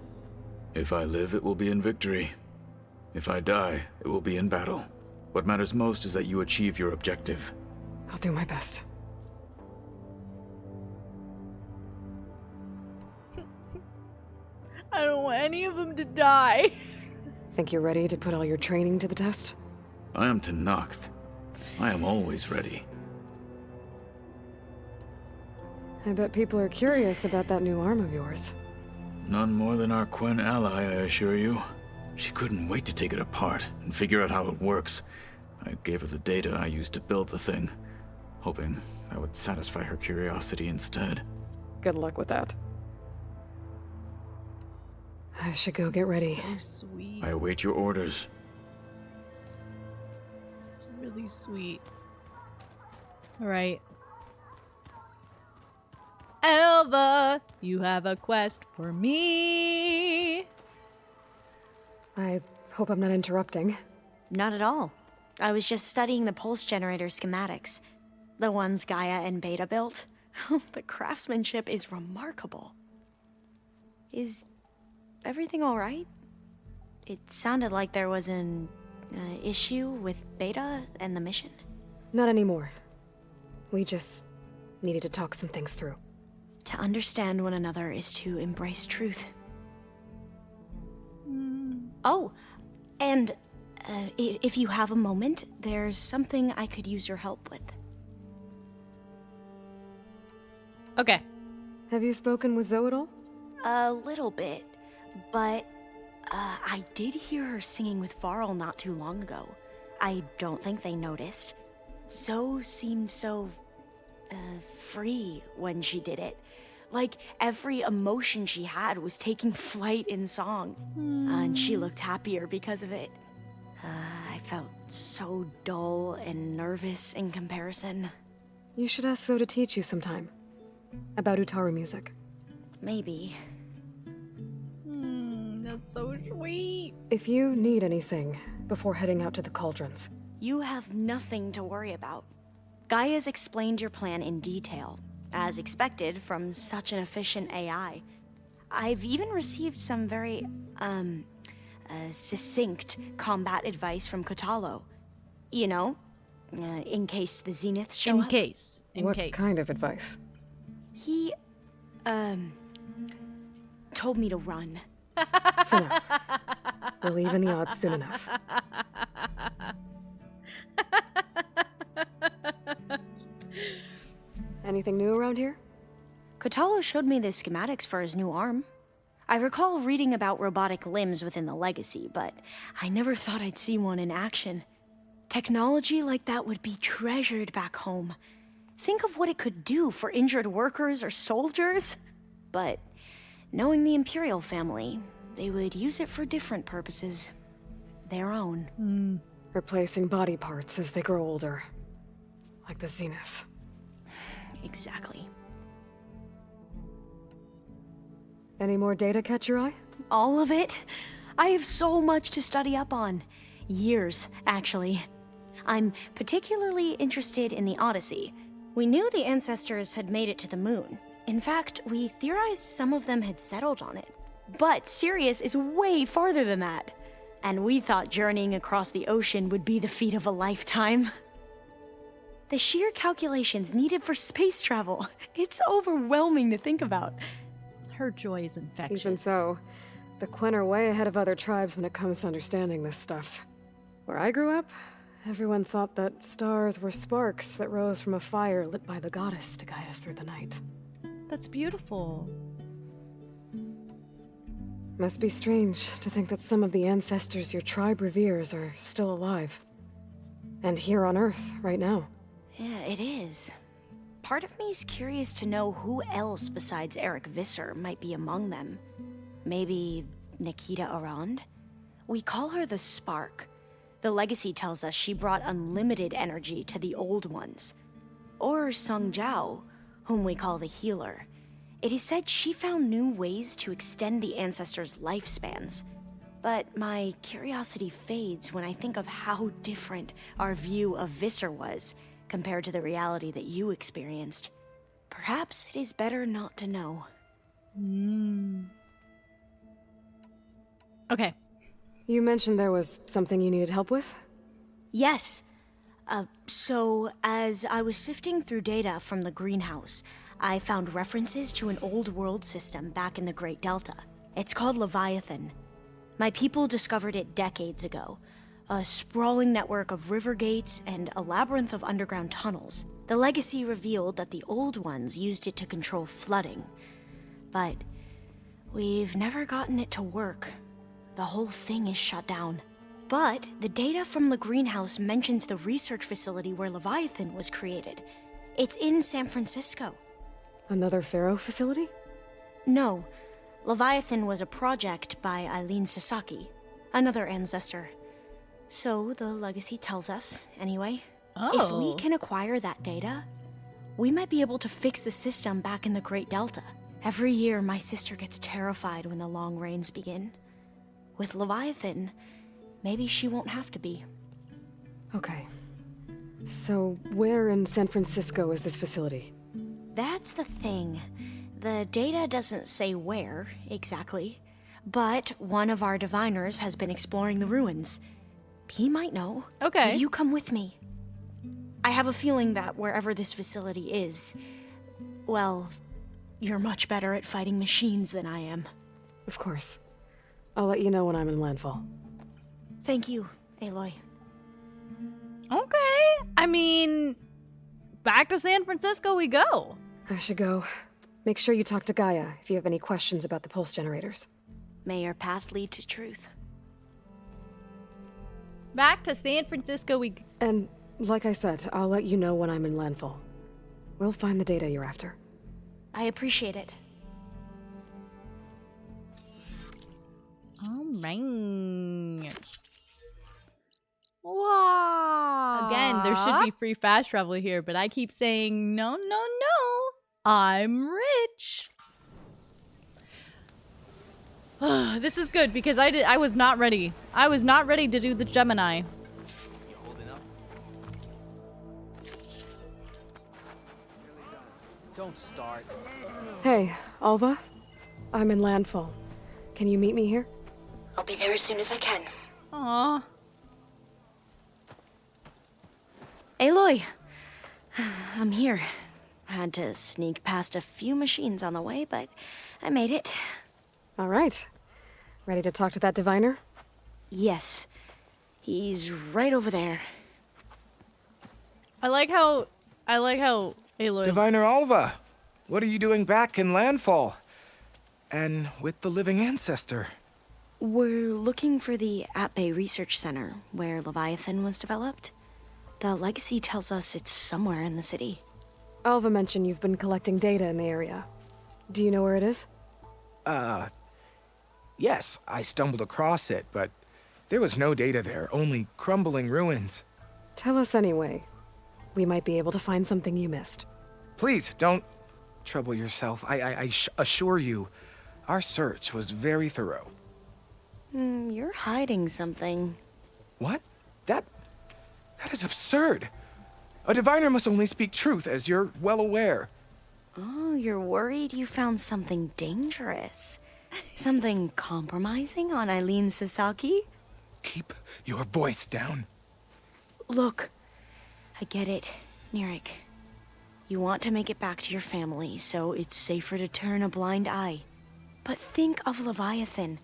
If I live, it will be in victory. If I die, it will be in battle. What matters most is that you achieve your objective.
I'll do my best.
I don't want any of them to die.
Think you're ready to put all your training to the test?
I am Tenakth. I am always ready.
I bet people are curious about that new arm of yours.
None more than our Quen ally, I assure you. She couldn't wait to take it apart and figure out how it works. I gave her the data I used to build the thing, hoping that would satisfy her curiosity instead.
Good luck with that. I should go get ready.
So sweet.
I await your orders.
It's really sweet. Alright. Alva, you have a quest for me.
I hope I'm not interrupting.
Not at all. I was just studying the pulse generator schematics. The ones Gaia and Beta built. The craftsmanship is remarkable. Is everything all right? It sounded like there was an issue with Beta and the mission.
Not anymore. We just needed to talk some things through.
To understand one another is to embrace truth. Oh, and if you have a moment, there's something I could use your help with.
Okay.
Have you spoken with Zoe at all?
A little bit, but I did hear her singing with Varl not too long ago. I don't think they noticed. Zoe seemed so free when she did it. Like every emotion she had was taking flight in song. And she looked happier because of it. I felt so dull and nervous in comparison.
You should ask Zoe to teach you sometime. About Utaru music.
Maybe.
That's so sweet.
If you need anything before heading out to the cauldrons.
You have nothing to worry about. Gaia's explained your plan in detail, as expected from such an efficient AI. I've even received some very, succinct combat advice from Kotallo. You know, in case the Zeniths show up.
In case.
What kind of advice?
He, told me to run.
For now. We'll even the odds soon enough. Anything new around here?
Kotallo showed me the schematics for his new arm. I recall reading about robotic limbs within the Legacy, but I never thought I'd see one in action. Technology like that would be treasured back home. Think of what it could do for injured workers or soldiers. But knowing the Imperial family, they would use it for different purposes. Their own.
Replacing body parts as they grow older. Like the Zeniths.
Exactly.
Any more data catch your eye?
All of it? I have so much to study up on. Years, actually. I'm particularly interested in the Odyssey. We knew the ancestors had made it to the moon. In fact, we theorized some of them had settled on it. But Sirius is way farther than that. And we thought journeying across the ocean would be the feat of a lifetime. The sheer calculations needed for space travel. It's overwhelming to think about.
Her joy is infectious.
Even so, the Quen are way ahead of other tribes when it comes to understanding this stuff. Where I grew up, everyone thought that stars were sparks that rose from a fire lit by the goddess to guide us through the night.
That's beautiful.
Must be strange to think that some of the ancestors your tribe reveres are still alive. And here on Earth, right now.
Yeah, it is. Part of me's curious to know who else besides Eric Visser might be among them. Maybe Nikita Arand? We call her the Spark. The Legacy tells us she brought unlimited energy to the Old Ones. Or Sung Jiao, whom we call the Healer. It is said she found new ways to extend the ancestors' lifespans. But my curiosity fades when I think of how different our view of Visser was compared to the reality that you experienced. Perhaps it is better not to know.
Okay.
You mentioned there was something you needed help with?
Yes. So, as I was sifting through data from the greenhouse, I found references to an old world system back in the Great Delta. It's called Leviathan. My people discovered it decades ago. A sprawling network of river gates and a labyrinth of underground tunnels. The Legacy revealed that the Old Ones used it to control flooding. But we've never gotten it to work. The whole thing is shut down. But the data from the greenhouse mentions the research facility where Leviathan was created. It's in San Francisco.
Another Pharaoh facility?
No. Leviathan was a project by Eileen Sasaki, another ancestor. So the Legacy tells us, anyway. If we can acquire that data, we might be able to fix the system back in the Great Delta. Every year, my sister gets terrified when the long rains begin. With Leviathan, maybe she won't have to be.
Okay. So, where in San Francisco is this facility?
That's the thing. The data doesn't say where, exactly. But one of our diviners has been exploring the ruins. He might know.
Okay.
Will you come with me? I have a feeling that wherever this facility is, well, you're much better at fighting machines than I am.
Of course. I'll let you know when I'm in landfall.
Thank you, Aloy.
Okay. I mean, back to San Francisco we go.
I should go. Make sure you talk to Gaia if you have any questions about the pulse generators.
May your path lead to truth.
Back to San Francisco we...
And, like I said, I'll let you know when I'm in landfall. We'll find the data you're after.
I appreciate it.
Alright. Wow. Again, there should be free fast travel here, but I keep saying, no, no, no. I'm rich. This is good because I was not ready. I was not ready to do the Gemini.
Don't start.
Hey, Alva? I'm in landfall. Can you meet me here?
I'll be there as soon as I can.
Aww.
Aloy! I'm here. I had to sneak past a few machines on the way, but I made it.
All right. Ready to talk to that diviner?
Yes. He's right over there.
I like how Aloy.
Diviner Alva, what are you doing back in landfall? And with the living ancestor?
We're looking for the At-Bay Research Center, where Leviathan was developed. The legacy tells us it's somewhere in the city.
Alva mentioned you've been collecting data in the area. Do you know where it is?
Yes, I stumbled across it, but there was no data there, only crumbling ruins.
Tell us anyway. We might be able to find something you missed.
Please, don't trouble yourself. I assure you, our search was very thorough.
You're hiding something.
What? That is absurd. A diviner must only speak truth, as you're well aware.
Oh, you're worried you found something dangerous? Something compromising on Eileen Sasaki?
Keep your voice down.
Look, I get it, Nirik. You want to make it back to your family, so it's safer to turn a blind eye. But think of Leviathan.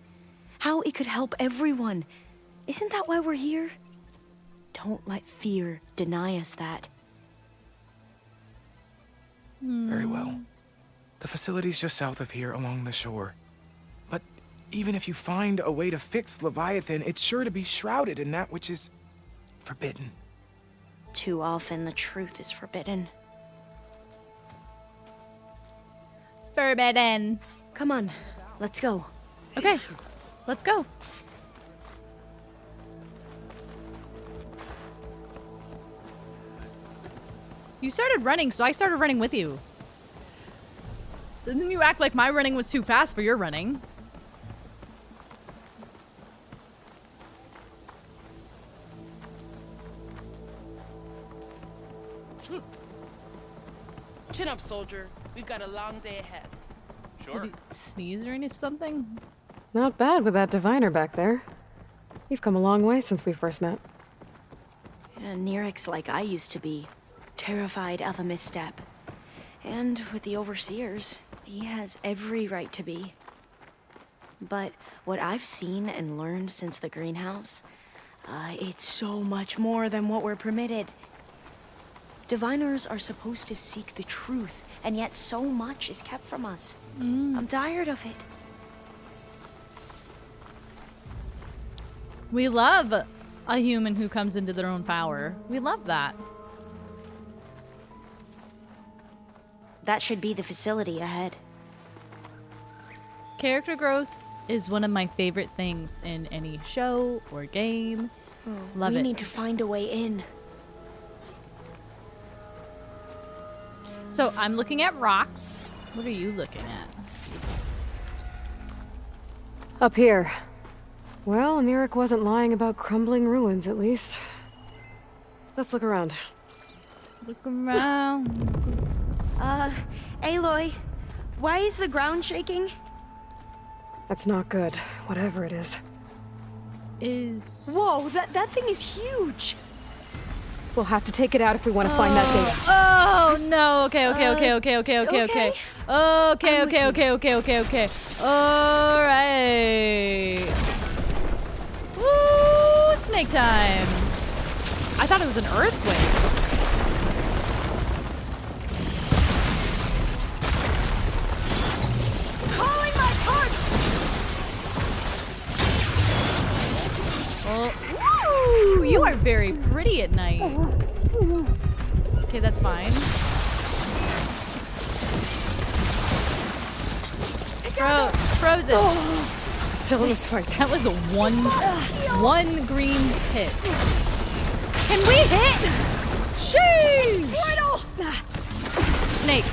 How it could help everyone. Isn't that why we're here? Don't let fear deny us that.
Very well. The facility's just south of here, along the shore. But even if you find a way to fix Leviathan, it's sure to be shrouded in that which is forbidden.
Too often the truth is forbidden.
Forbidden.
Come on, let's go.
Okay, let's go. You started running, so I started running with you. Didn't you act like my running was too fast for your running?
Chin up, soldier. We've got a long day ahead.
Did you sneeze or any something?
Not bad with that diviner back there. You've come a long way since we first met.
And Nirik's like I used to be. Terrified of a misstep. And with the overseers, he has every right to be. But what I've seen and learned since the greenhouse, it's so much more than what we're permitted. Diviners are supposed to seek the truth, and yet so much is kept from us. I'm tired of it.
We love a human who comes into their own power. We love that.
That should be the facility ahead.
Character growth is one of my favorite things in any show or game. Love it.
We need to find a way in.
So I'm looking at rocks. What are you looking at?
Up here. Well, Nirik wasn't lying about crumbling ruins, at least. Let's look around.
Look around.
Aloy, why is the ground shaking?
That's not good, whatever it is.
Whoa, that thing is huge!
We'll have to take it out if we want to find that data.
Oh no, okay. Alright. Woo! Snake time! I thought it was an earthquake. Oh, you are very pretty at night. Okay, that's fine. Frozen.
Still in this fight.
That was a one green piss. Can we hit? Sheesh! Snake.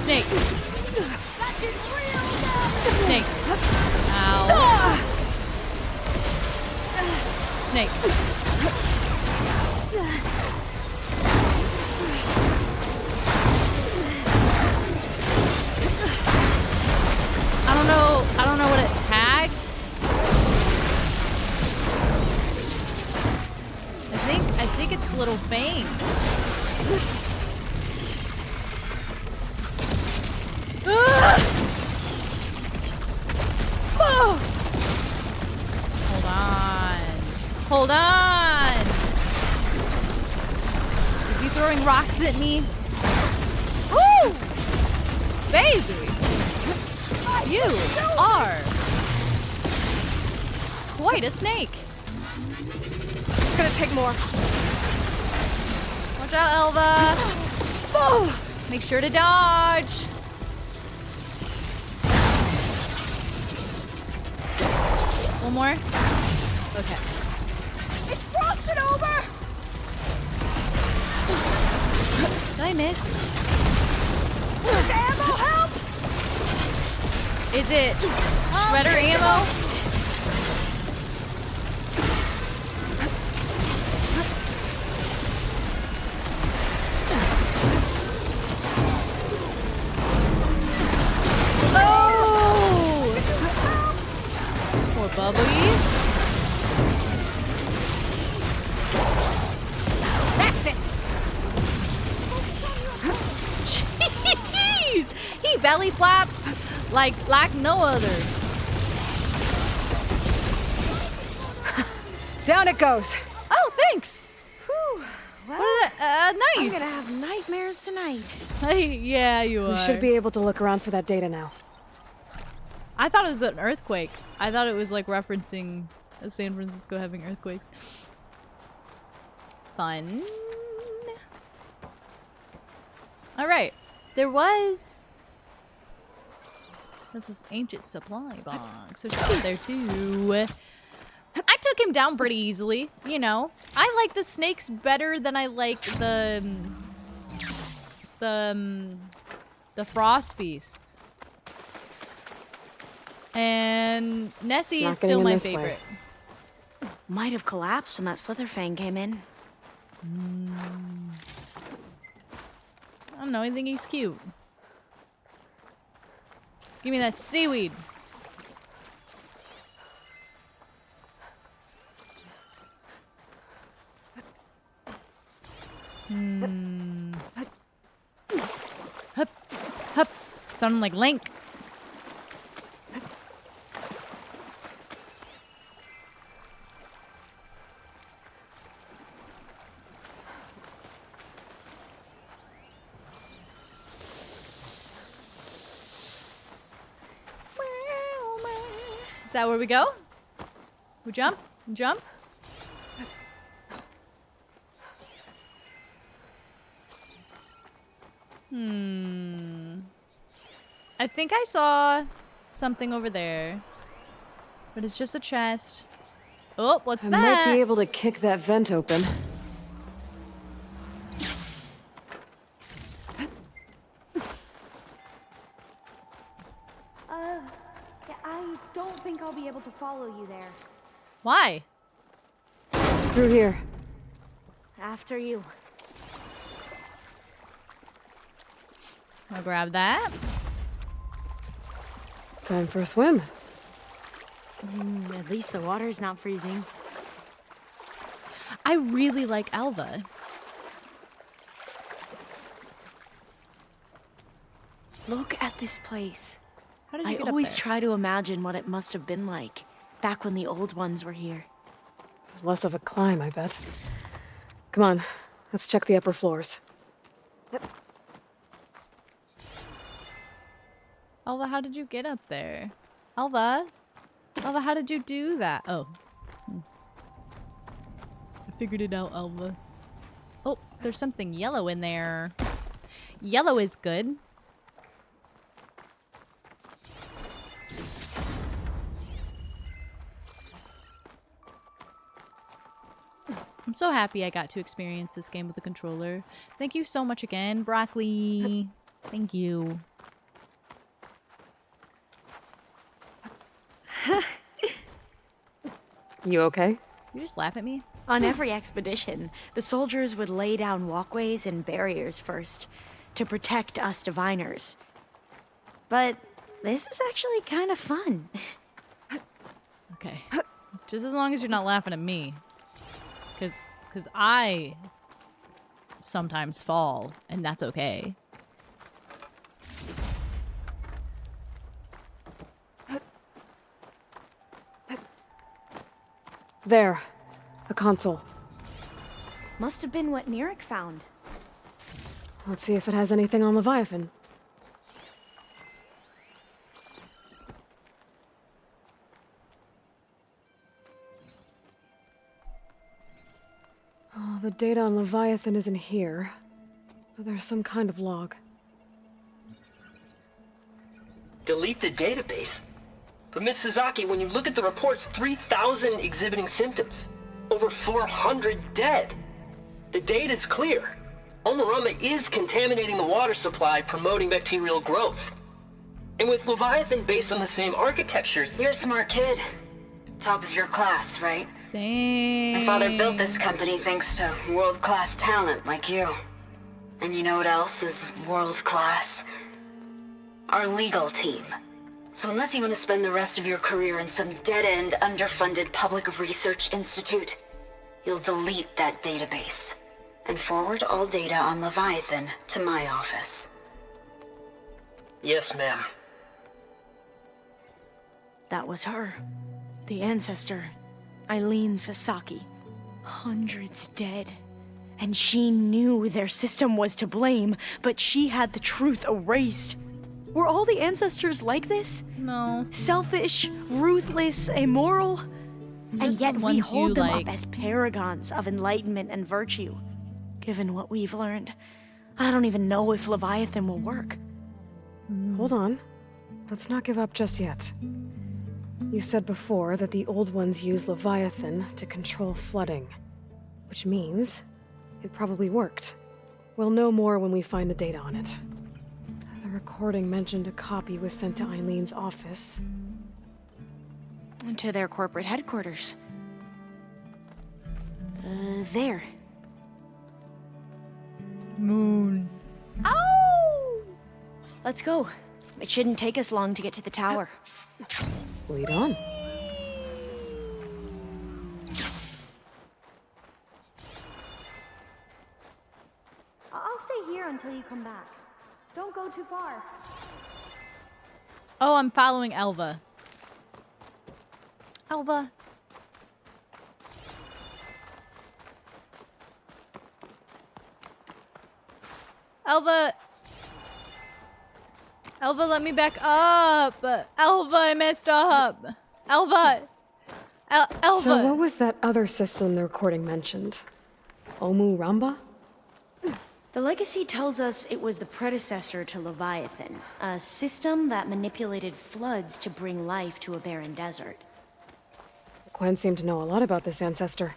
Snake. Snake. Ow. Snake. I think it's little fangs. Oh. Hold on. Hold on. Is he throwing rocks at me? Ooh! Baby! You are quite a snake.
It's gonna take more.
Watch out, Alva. Oh. Make sure to dodge. One more. Okay.
It's frosted over!
Did I miss?
There's ammo, help!
Is it shredder ammo? Oh! Poor Bubbly. That's it! Jeez! He belly flaps like no other.
Down it goes.
Oh, thanks.
Whew. Well,
nice.
I'm gonna have nightmares tonight.
Yeah, you are.
We should be able to look around for that data now.
I thought it was an earthquake. I thought it was like referencing San Francisco having earthquakes. Fun. All right. There was... That's this ancient supply box. So she's there too. I took him down pretty easily, you know. I like the snakes better than I like the frost beasts. And Nessie is still my favorite.
Might have collapsed when that Slitherfang came in.
I don't know, I think he's cute. Give me that seaweed. Hup, hup. Sounding like Link. Is that where we go? We jump? Jump? I think I saw something over there. But it's just a chest. Oh, what's that?
I might be able to kick that vent open.
I don't think I'll be able to follow you there.
Why?
Through here.
After you.
I'll grab that.
Time for a swim.
At least the water's not freezing.
I really like Alva.
Look at this place.
How did you get
I
up
always
there?
try to imagine what it must have been like back when the old ones were here.
It's less of a climb, I bet. Come on, let's check the upper floors.
Alva, how did you get up there? Alva? Alva, how did you do that? Oh. I figured it out, Alva. Oh, there's something yellow in there. Yellow is good. I'm so happy I got to experience this game with the controller. Thank you so much again, Broccoli. Thank you.
You okay?
You just laugh at me?
On every expedition, the soldiers would lay down walkways and barriers first to protect us diviners. But this is actually kind of fun.
Okay. Just as long as you're not laughing at me. Because Because I sometimes fall, and that's okay.
There. A console.
Must have been what Neric found.
Let's see if it has anything on Leviathan. Oh, the data on Leviathan isn't here. But there's some kind of log.
Delete the database? But Miss Sasaki, when you look at the reports, 3,000 exhibiting symptoms. Over 400 dead. The data's clear. Omarama is contaminating the water supply, promoting bacterial growth. And with Leviathan based on the same architecture...
You're a smart kid. Top of your class, right?
Dang.
My father built this company thanks to world-class talent like you. And you know what else is world-class? Our legal team. So unless you want to spend the rest of your career in some dead-end, underfunded public research institute, you'll delete that database and forward all data on Leviathan to my office.
Yes, ma'am.
That was her. The ancestor, Eileen Sasaki. Hundreds dead. And she knew their system was to blame, but she had the truth erased. Were all the ancestors like this?
No.
Selfish, ruthless, immoral? And yet we hold them
like.
up as paragons of enlightenment and virtue. Given what we've learned, I don't even know if Leviathan will work.
Hold on. Let's not give up just yet. You said before that the old ones use Leviathan to control flooding. Which means it probably worked. We'll know more when we find the data on it. The recording mentioned a copy was sent to Eileen's office.
To their corporate headquarters. There.
Moon. Ow!
Let's go. It shouldn't take us long to get to the tower.
Lead on.
I'll stay here until you come back. Don't go too far.
Oh, I'm following Alva. Alva. Alva. Alva, let me back up. Alva, I messed up. Alva. Alva.
So what was that other system the recording mentioned? Omu Ramba?
The legacy tells us it was the predecessor to Leviathan, a system that manipulated floods to bring life to a barren desert.
Quen seemed to know a lot about this ancestor.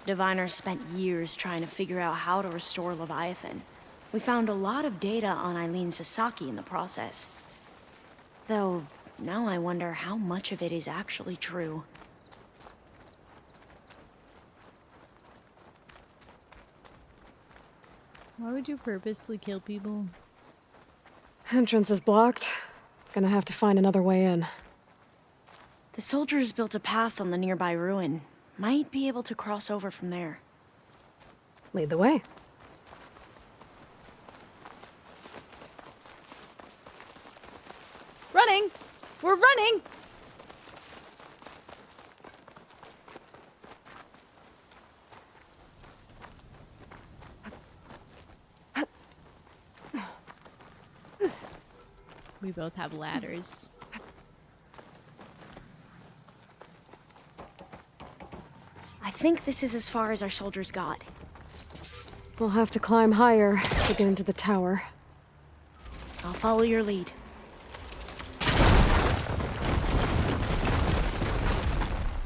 Diviners spent years trying to figure out how to restore Leviathan. We found a lot of data on Eileen Sasaki in the process. Though, now I wonder how much of it is actually true.
Why would you purposely kill people?
Entrance is blocked. Gonna have to find another way in.
The soldiers built a path on the nearby ruin. Might be able to cross over from there.
Lead the way.
Running! We're running! We both have ladders.
I think this is as far as our soldiers got.
We'll have to climb higher to get into the tower.
I'll follow your lead.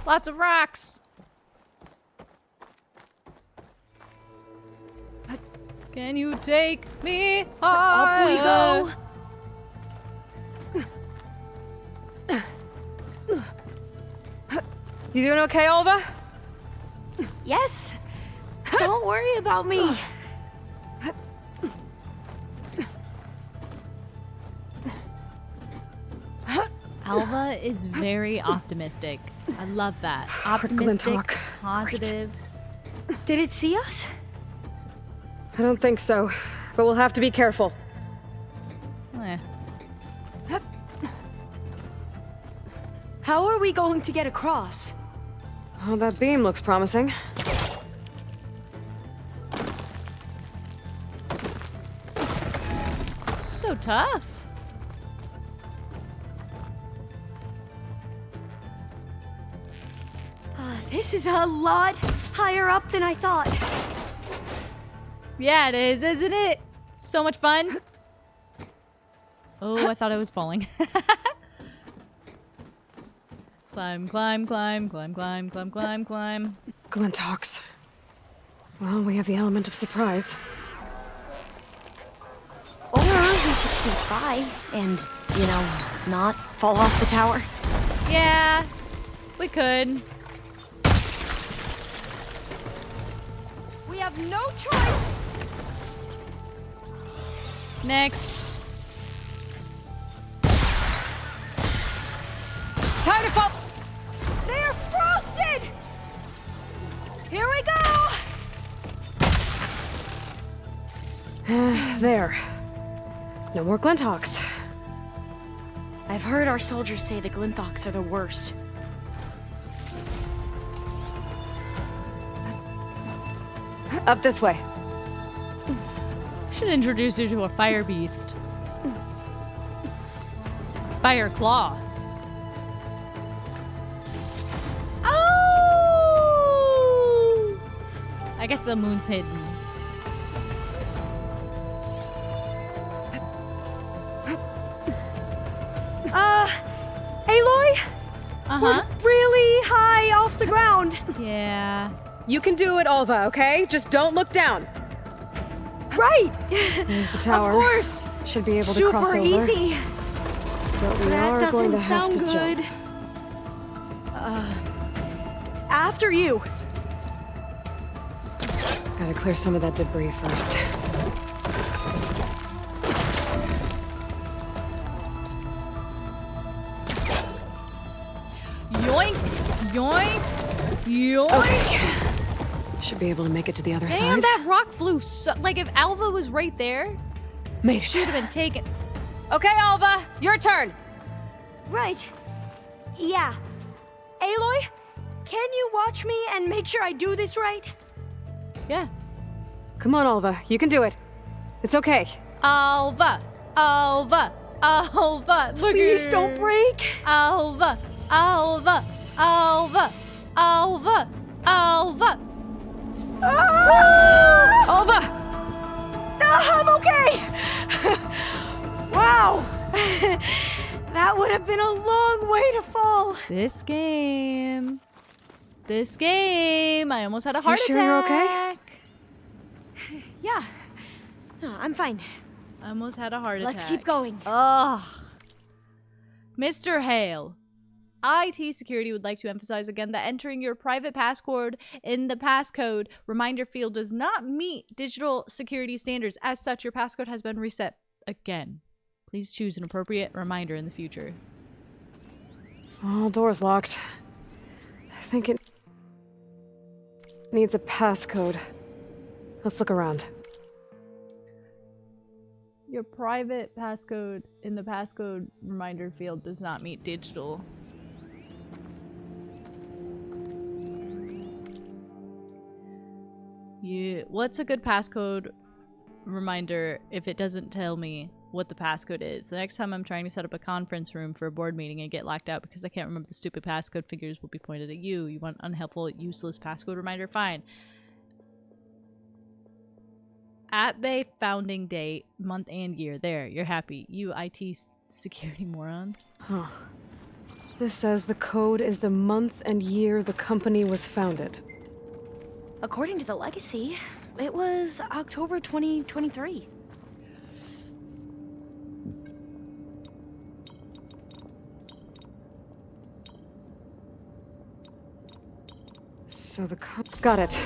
Lots of rocks! Can you take me high?
Up we go!
You doing okay, Alva?
Yes! Don't worry about me!
Alva is very optimistic. I love that.
Crickling
Optimistic,
talk.
positive.
Did it see us?
I don't think so, but we'll have to be careful.
How are we going to get across?
Oh, that beam looks promising.
So tough.
This is a lot higher up than I thought.
Yeah, it is, isn't it? So much fun. Oh, I thought I was falling. Climb, climb, climb, climb, climb, climb, climb, climb.
Glintox. Well, we have the element of surprise.
Or we could sneak by and, you know, not fall off the tower.
Yeah, we could.
We have no choice.
Next.
Time to fall. They're frosted! Here we go!
There. No more Glintox.
I've heard our soldiers say the Glintox are the worst.
Up this way.
Should introduce you to a fire beast. Fire claw. Oh! I guess the moon's hidden.
Aloy?
Uh-huh.
We're really high off the ground.
Yeah.
You can do it, Alva, okay? Just don't look down.
Right.
There's the tower.
Of course.
Should be able to cross over.
Super easy.
But we
That
are
doesn't
going to have
sound
to
good.
jump.
After you.
Gotta clear some of that debris first.
Yoink! Yoink! Yoink!
Okay. Should be able to make it to the other
Damn,
side.
that rock flew so... Like, if Alva was right there,
Made it.
she would have been taken.
Okay, Alva, your turn.
Right. Yeah. Aloy, can you watch me and make sure I do this right?
Yeah.
Come on, Alva, you can do it. It's okay.
Alva! Alva! Alva! Look
Please
at her.
don't break.
Alva! Alva! Alva! Alva! Alva!
Ah!
Alva!
I'm okay! Wow! That would have been a long way to fall.
This game. I almost had a heart
sure
attack.
you're okay?
Yeah. No, I'm fine.
I almost had a heart attack.
Let's keep going.
Ugh. Mr. Hale. IT Security would like to emphasize again that entering your private passcode in the passcode reminder field does not meet digital security standards. As such, your passcode has been reset again. Please choose an appropriate reminder in the future.
Oh, door's locked. I think it needs a passcode. Let's look around.
Your private passcode in the passcode reminder field does not meet digital. What's a good passcode reminder if it doesn't tell me what the passcode is? The next time I'm trying to set up a conference room for a board meeting and get locked out because I can't remember the stupid passcode, figures will be pointed at you. You want unhelpful, useless passcode reminder? Fine. At Bay founding date, month and year. There, you're happy. You IT security morons.
Huh. This says the code is the month and year the company was founded.
According to the legacy, it was October 2023.
So got it.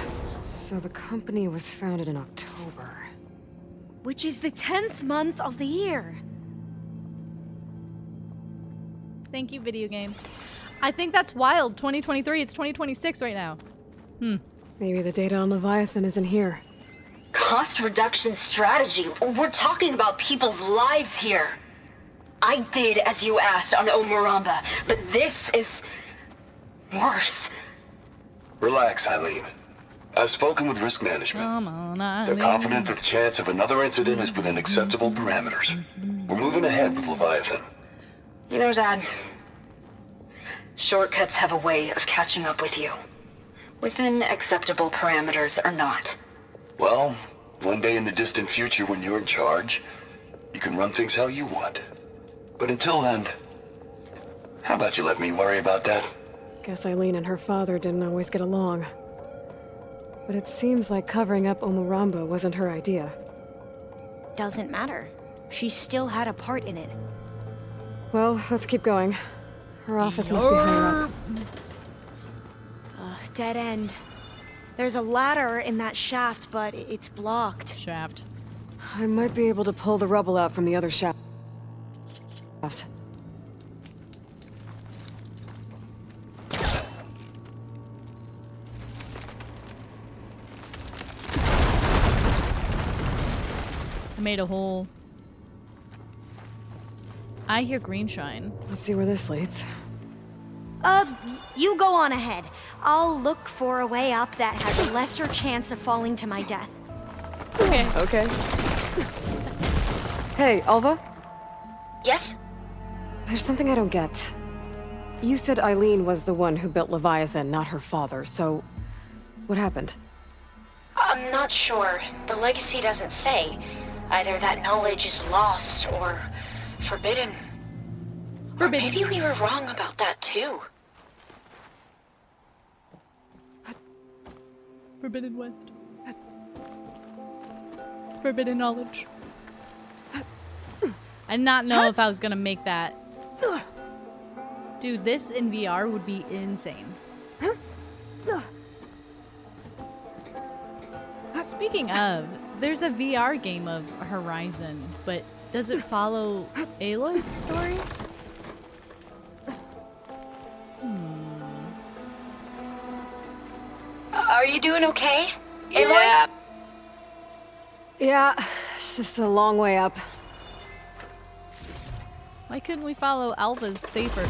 So the company was founded in October.
Which is the 10th month of the year.
Thank you, video game. I think that's wild. 2023, it's 2026 right now.
Maybe the data on Leviathan isn't here.
Cost reduction strategy? We're talking about people's lives here. I did as you asked on Omuramba, but this is worse.
Relax, Eileen. I've spoken with risk management.
Come on, Eileen.
They're confident that the chance of another incident is within acceptable parameters. We're moving ahead with Leviathan.
You know, Dad, shortcuts have a way of catching up with you. Within acceptable parameters or not.
Well, one day in the distant future when you're in charge, you can run things how you want. But until then, how about you let me worry about that?
Guess Eileen and her father didn't always get along. But it seems like covering up Omuramba wasn't her idea.
Doesn't matter. She still had a part in it.
Well, let's keep going. Her office must be higher up.
Dead end. There's a ladder in that shaft, but it's blocked.
Shaft.
I might be able to pull the rubble out from the other shaft.
I made a hole. I hear green shine.
Let's see where this leads.
You go on ahead. I'll look for a way up that has a lesser chance of falling to my death.
Okay.
Okay. Hey, Alva?
Yes?
There's something I don't get. You said Eileen was the one who built Leviathan, not her father, so... what happened?
I'm not sure. The legacy doesn't say. Either that knowledge is lost or forbidden. Or maybe we were wrong about that too.
Forbidden West. Forbidden knowledge. I did not know if I was gonna make that. Dude, this in VR would be insane. Speaking of, there's a VR game of Horizon, but does it follow Aloy's story?
Are you doing okay, Aloy?
Yeah.
Yeah, it's just a long way up.
Why couldn't we follow Alva's safer?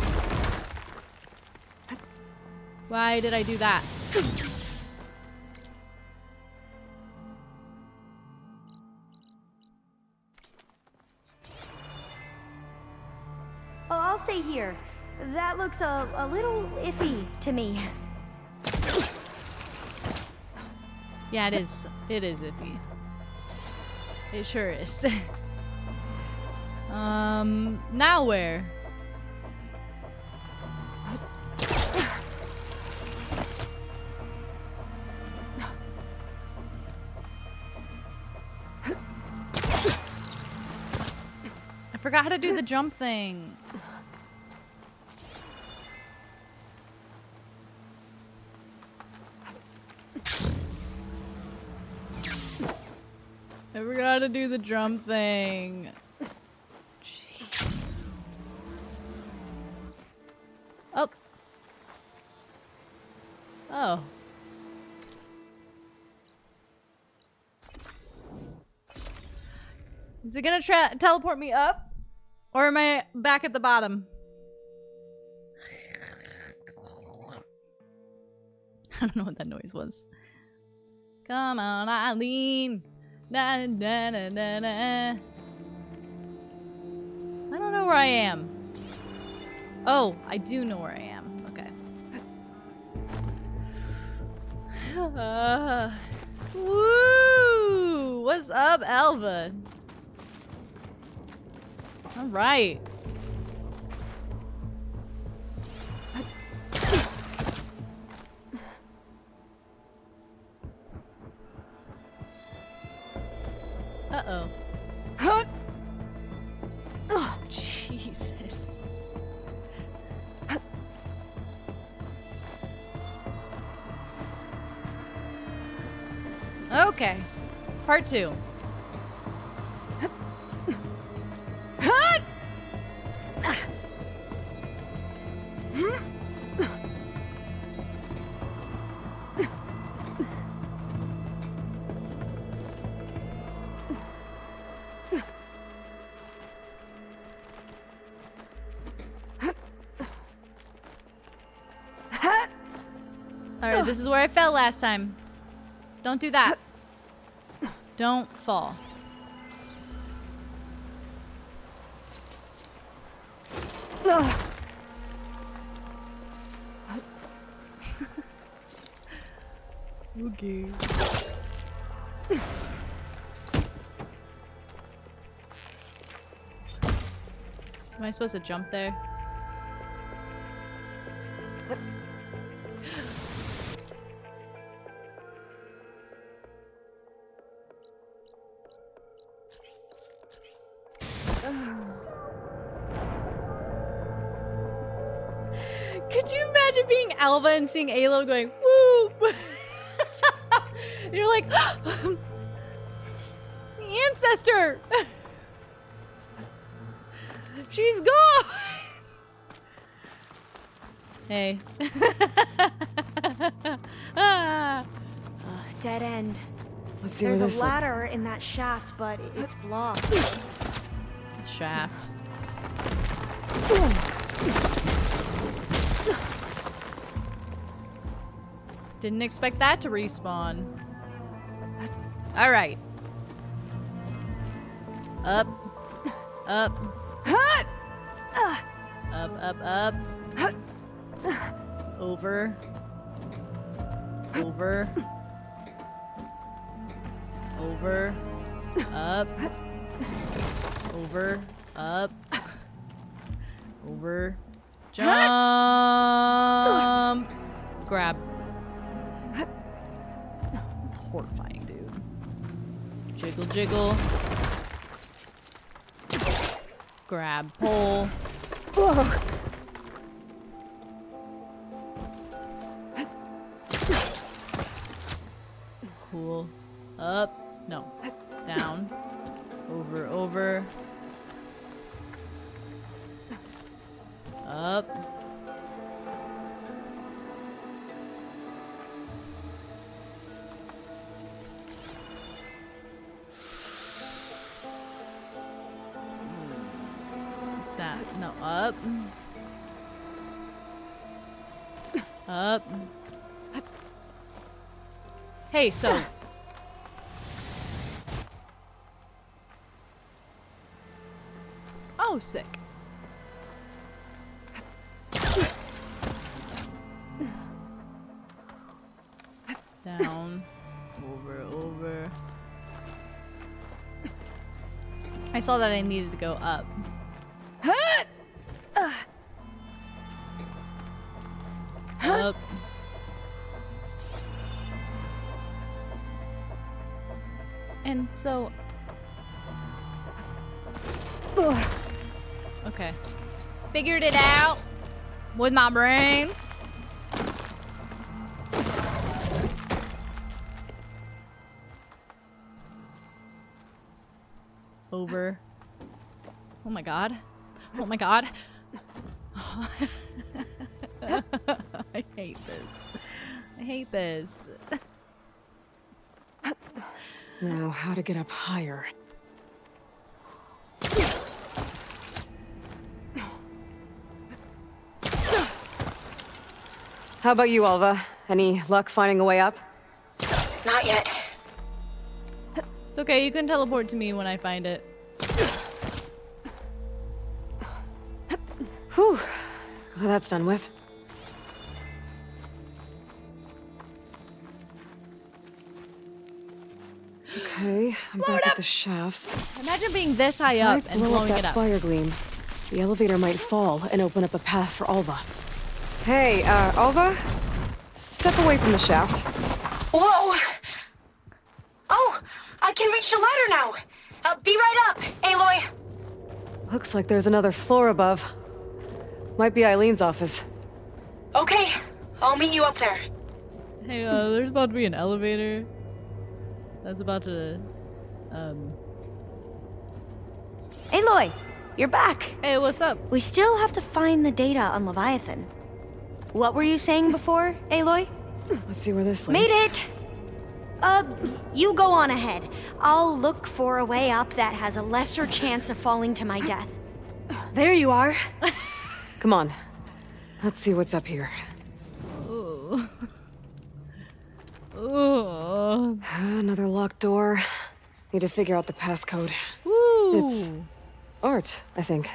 Why did I do that?
Oh, I'll stay here. That looks a little iffy to me.
Yeah, it is. It is iffy. It sure is. Now where? I forgot how to do the jump thing. I forgot to do the jump thing. Jeez. Oh. Oh. Is it gonna teleport me up? Or am I back at the bottom? I don't know what that noise was. Come on, Eileen. Na, na, na, na, na. I don't know where I am. Oh, I do know where I am. Okay. Woo! What's up, Alva? All right. Uh-oh. Oh, Jesus. Okay. Part 2. Good, this is where I fell last time. Don't do that. Don't fall. Okay. Am I supposed to jump there? Could you imagine being Alva and seeing Alo going, woo! And you're like, the ancestor! She's gone! Hey.
Dead end.
Let's see where
There's
this
a ladder in that shaft, but it's blocked.
Shaft. Didn't expect that to respawn. Alright. Up. Up. Up, up, up. Over. Over. Over. Up. Over. Up. Over. Jump. Grab. That's horrifying, dude. Jiggle, jiggle. Grab, pull.
Whoa.
Cool. Up. No. Down. Over, over. Up. That. No. Up. Up. Hey, so. Oh, sick. Down. Over, over. I saw that I needed to go up. Up. And so... Okay. Figured it out with my brain. Over. Oh my god. Oh my god. I hate this. I hate this.
Now, how to get up higher? How about you, Alva? Any luck finding a way up?
Not yet.
It's okay, you can teleport to me when I find it.
Whew. Well, that's done with. Okay, I'm back at the shafts.
Imagine being this high up and blowing it up.
Fire gleam. The elevator might fall and open up a path for Alva. Hey, Alva? Step away from the shaft.
Whoa! Oh, I can reach the ladder now. Be right up, Aloy.
Looks like there's another floor above. Might be Eileen's office.
Okay, I'll meet you up there.
Hey, there's about to be an elevator. That's about to,
Aloy, you're back.
Hey, what's up?
We still have to find the data on Leviathan. What were you saying before, Aloy?
Let's see where this leads.
Made it! You go on ahead. I'll look for a way up that has a lesser chance of falling to my death. There you are.
Come on. Let's see what's up here.
Ooh. Ugh.
Another locked door. Need to figure out the passcode.
Woo.
It's art, I think.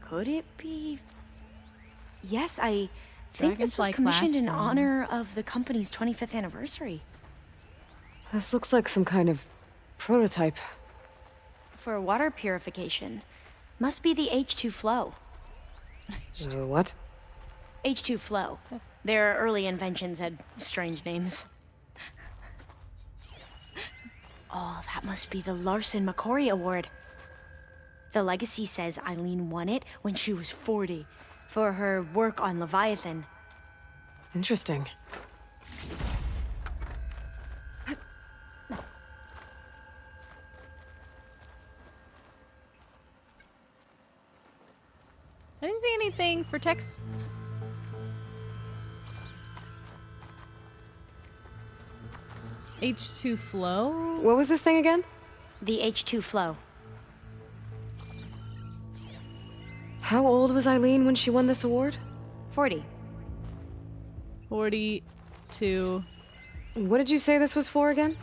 Could it be? Yes, I think this was
Dragonfly
commissioned in
classroom.
honor of the company's 25th anniversary.
This looks like some kind of prototype.
For water purification. Must be the H2 flow.
What?
H2 flow. Their early inventions had strange names. Oh, that must be the Larson McCory Award. The legacy says Eileen won it when she was 40 for her work on Leviathan.
Interesting.
I didn't see anything for texts. H2 flow?
What was this thing again?
The H2 flow.
How old was Eileen when she won this award?
40.
42.
What did you say this was for again?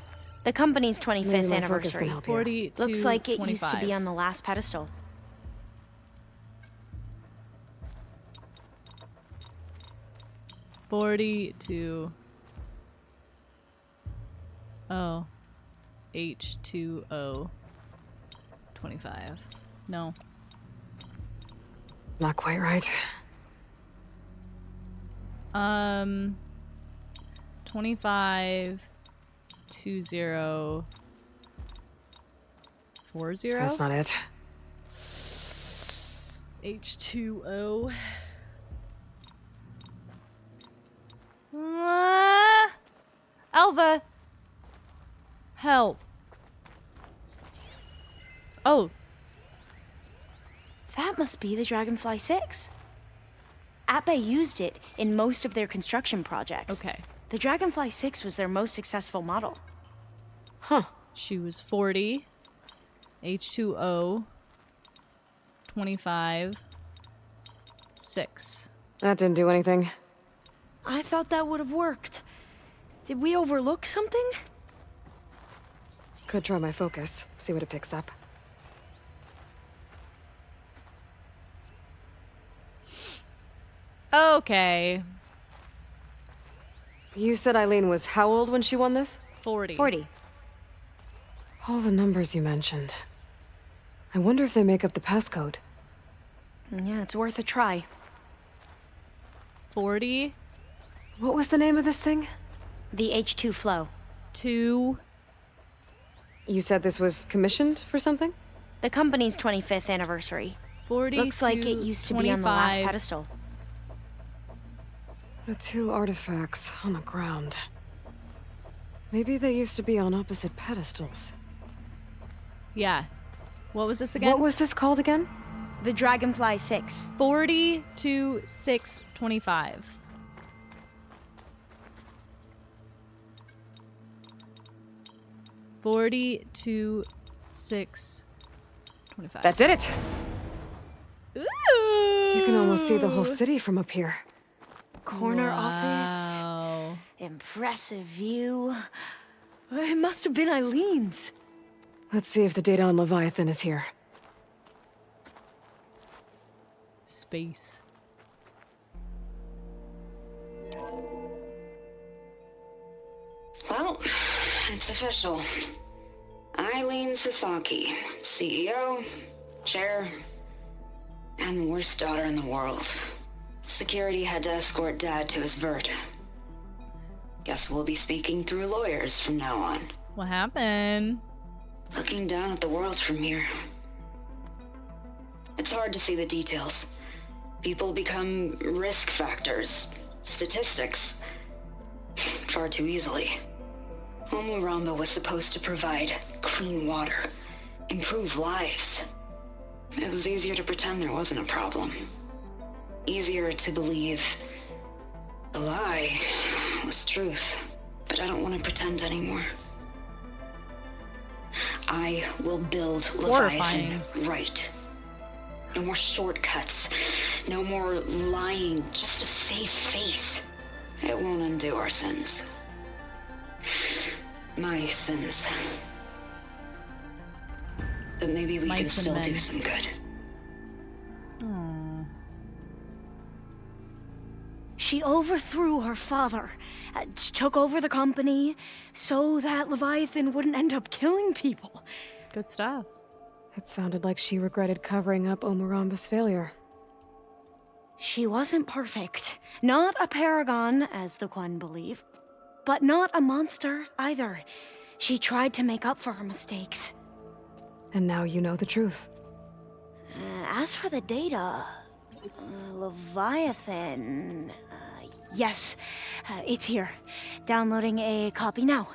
The company's 25th
Maybe my focus can
anniversary.
help here.
42.
Looks like it used to
25.
be on the last pedestal.
$42. Oh. H2O. 25. No.
Not quite right.
25 20 40.
That's not it.
H2O. Alva! Help. Oh.
That must be the Dragonfly 6. Ape used it in most of their construction projects.
Okay.
The Dragonfly 6 was their most successful model.
Huh.
She was 40. H2O. 25. 6.
That didn't do anything.
I thought that would have worked. Did we overlook something?
Could try my focus, see what it picks up.
Okay.
You said Eileen was how old when she won this?
40.
40.
All the numbers you mentioned. I wonder if they make up the passcode.
Yeah, it's worth a try.
40.
What was the name of this thing?
The H2 flow.
2.
You said this was commissioned for something?
The company's 25th anniversary.
40.
Looks like it used to be on the last
25.
pedestal.
The two artifacts on the ground. Maybe they used to be on opposite pedestals.
Yeah. What was this again?
What was this called again?
The Dragonfly 6.
40 to 625. $42 625.
That did it!
Ooh!
You can almost see the whole city from up here.
Corner
Wow.
office. Impressive view. It must have been Eileen's.
Let's see if the data on Leviathan is here.
Space.
Well, it's official. Eileen Sasaki, CEO, chair, and worst daughter in the world. Security had to escort Dad to his vert. Guess we'll be speaking through lawyers from now on.
What happened?
Looking down at the world from here. It's hard to see the details. People become risk factors, statistics, far too easily. Omuramba was supposed to provide clean water, improve lives. It was easier to pretend there wasn't a problem. Easier to believe the lie was truth. But I don't want to pretend anymore. I will build Leviathan right. No more shortcuts. No more lying just to save face. It won't undo our sins. My sins. But maybe we can still do some good.
She overthrew her father, took over the company, so that Leviathan wouldn't end up killing people.
Good stuff.
It sounded like she regretted covering up Omoramba's failure.
She wasn't perfect. Not a paragon, as the Quen believe. But not a monster, either. She tried to make up for her mistakes.
And now you know the truth.
As for the data... Leviathan... yes, it's here. Downloading a copy now.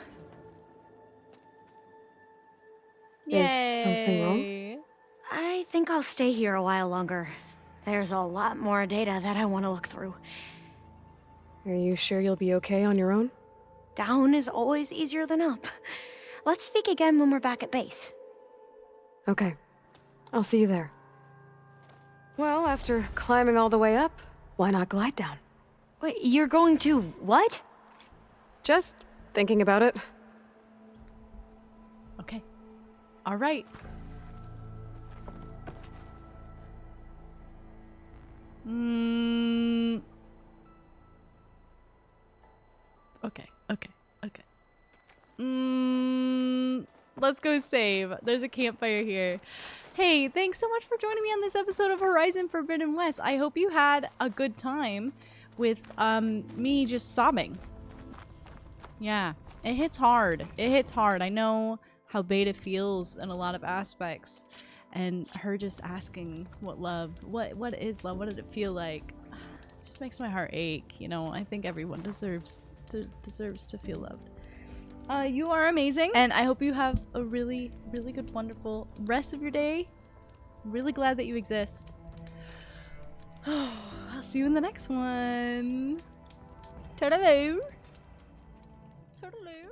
Is something wrong?
I think I'll stay here a while longer. There's a lot more data that I want to look through.
Are you sure you'll be okay on your own?
Down is always easier than up. Let's speak again when we're back at base.
Okay. I'll see you there. Well, after climbing all the way up, why not glide down?
Wait, you're going to what?
Just thinking about it.
Okay. All right. Okay. Let's go save. There's a campfire here. Hey, thanks so much for joining me on this episode of Horizon Forbidden West. I hope you had a good time with me just sobbing. Yeah, it hits hard. It hits hard. I know how Beta feels in a lot of aspects, and her just asking what is love? What did it feel like? Just makes my heart ache. You know, I think everyone deserves to feel loved. You are amazing, and I hope you have a really, really good, wonderful rest of your day. Really glad that you exist. I'll see you in the next one. Toodaloo. Toodaloo.